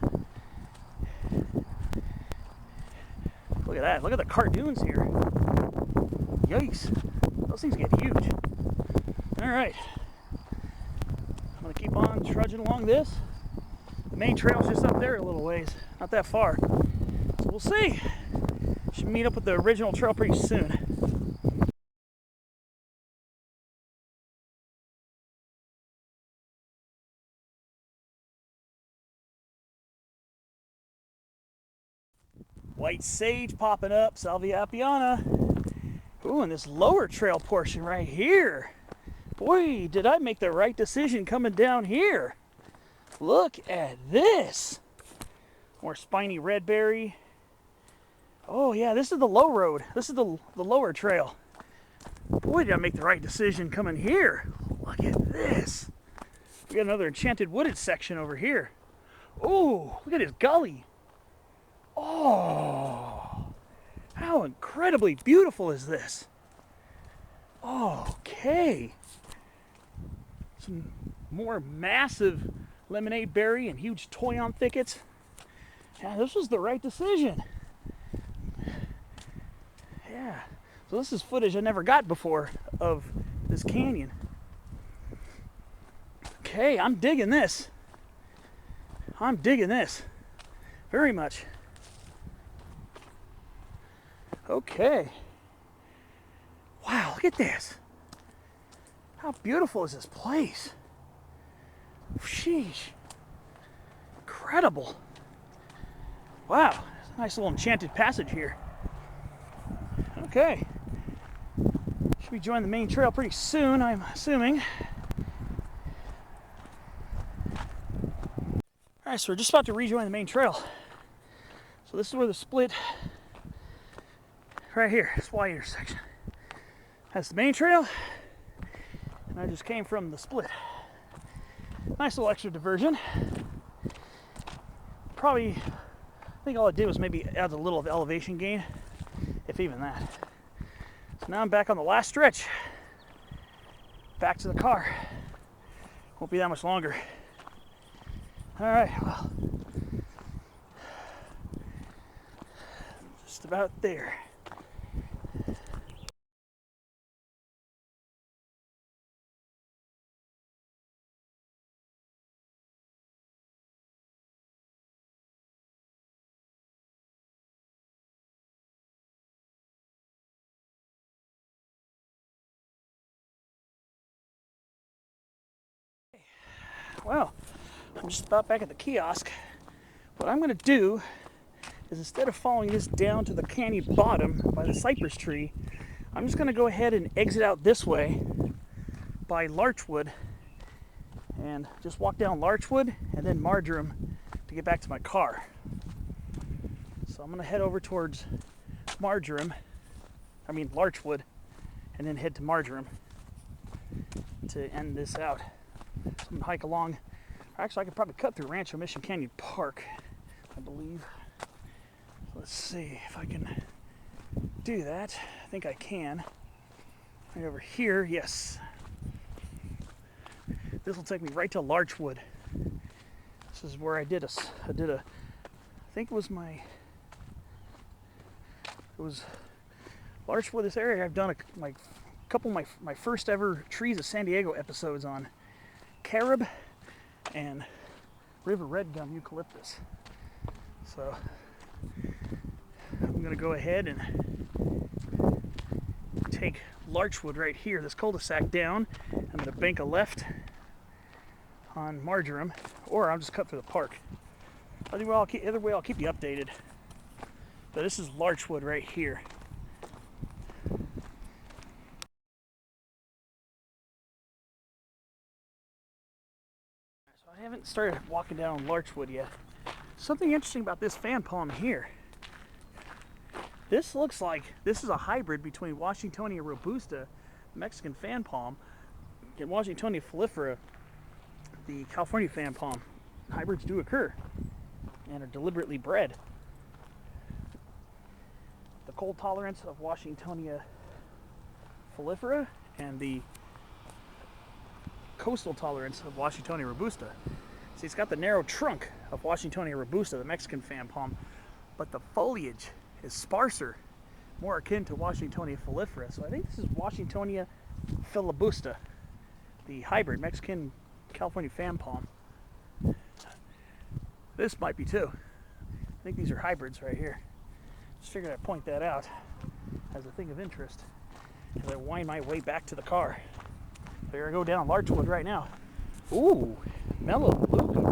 Look at that. Look at the cartoons here. Yikes. Those things get huge. Alright. I'm going to keep on trudging along this. The main trail's just up there a little ways. Not that far. So we'll see. Should meet up with the original trail pretty soon. White sage popping up, Salvia apiana. Ooh, and this lower trail portion right here. Boy, did I make the right decision coming down here. Look at this. More spiny redberry. Oh yeah, this is the low road. This is the lower trail. Boy, did I make the right decision coming here. Look at this. We got another enchanted wooded section over here. Oh, look at this gully. Oh, how incredibly beautiful is this? Okay. Some more massive lemonade berry and huge toyon thickets. Yeah, this was the right decision. Yeah. So this is footage I never got before of this canyon. Okay, I'm digging this. I'm digging this very much. Okay. Wow, look at this. How beautiful is this place? Sheesh. Incredible. Wow, nice little enchanted passage here. Okay. Should be joining the main trail pretty soon, I'm assuming. Alright, so we're just about to rejoin the main trail. So this is where the split right here, this Y intersection. That's the main trail, and I just came from the split. Nice little extra diversion. Probably, I think all it did was maybe add a little of elevation gain, if even that. So now I'm back on the last stretch. Back to the car. Won't be that much longer. All right, well, just about there. Well, I'm just about back at the kiosk. What I'm going to do is, instead of following this down to the canyon bottom by the cypress tree, I'm just going to go ahead and exit out this way by Larchwood and just walk down Larchwood and then Marjoram to get back to my car. So I'm going to head over towards Larchwood, and then head to Marjoram to end this out. So I'm going to hike along. Actually, I could probably cut through Rancho Mission Canyon Park, I believe. Let's see if I can do that. I think I can. Right over here, yes. This will take me right to Larchwood. This is where I did a I think it was Larchwood, this area. I've done a couple of my first ever Trees of San Diego episodes on carob and river red gum eucalyptus. So I'm going to go ahead and take Larchwood right here, this cul-de-sac down. I'm going to bank a left on marjoram, or I'll just cut through the park. Either way, I'll keep you updated. But this is larchwood right here. So I haven't started walking down larchwood yet. Something interesting about this fan palm here. This looks like this is a hybrid between Washingtonia robusta, Mexican fan palm, and Washingtonia foliifera, the California fan palm. Hybrids do occur and are deliberately bred. The cold tolerance of Washingtonia foliifera and the coastal tolerance of Washingtonia robusta. See, it's got the narrow trunk of Washingtonia robusta, the Mexican fan palm, but the foliage is sparser, more akin to Washingtonia foliifera. So I think this is Washingtonia filibusta, the hybrid Mexican California fan palm. This might be too. I think these are hybrids right here. Just figured I'd point that out as a thing of interest as I wind my way back to the car. There I go down Larchwood right now. Ooh, Melaleuca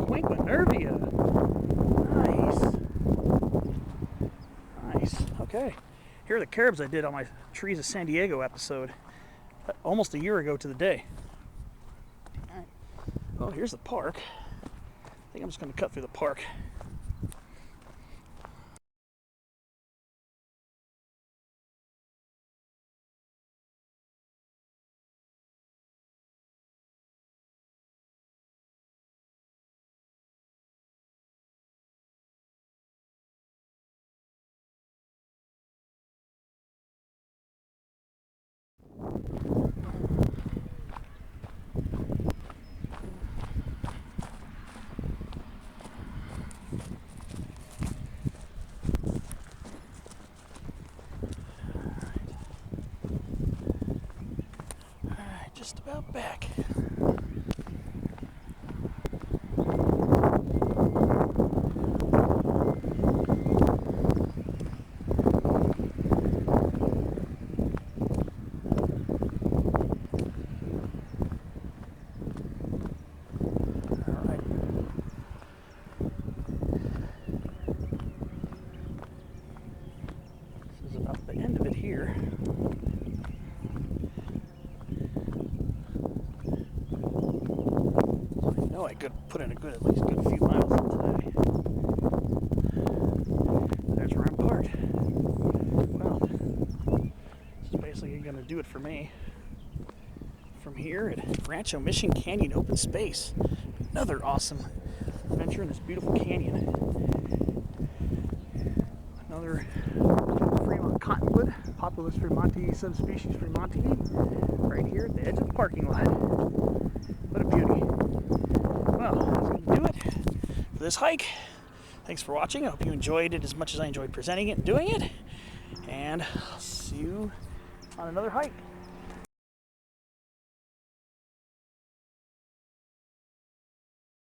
quinquenervia. Nice. Nice. Okay. Here are the carobs I did on my Trees of San Diego episode almost a year ago to the day. All right. Oh, here's the park. I think I'm just going to cut through the park. Just about back. This is about the end of it here. I could put in at least a good few miles in today. There's where I'm parked. Well, this is basically going to do it for me. From here at Rancho Mission Canyon Open Space. Another awesome adventure in this beautiful canyon. Another Fremont cottonwood, populous Fremontii, subspecies Fremontii, right here at the edge of the parking lot. What a beauty. Well, that's going to do it for this hike. Thanks for watching. I hope you enjoyed it as much as I enjoyed presenting it and doing it. And I'll see you on another hike.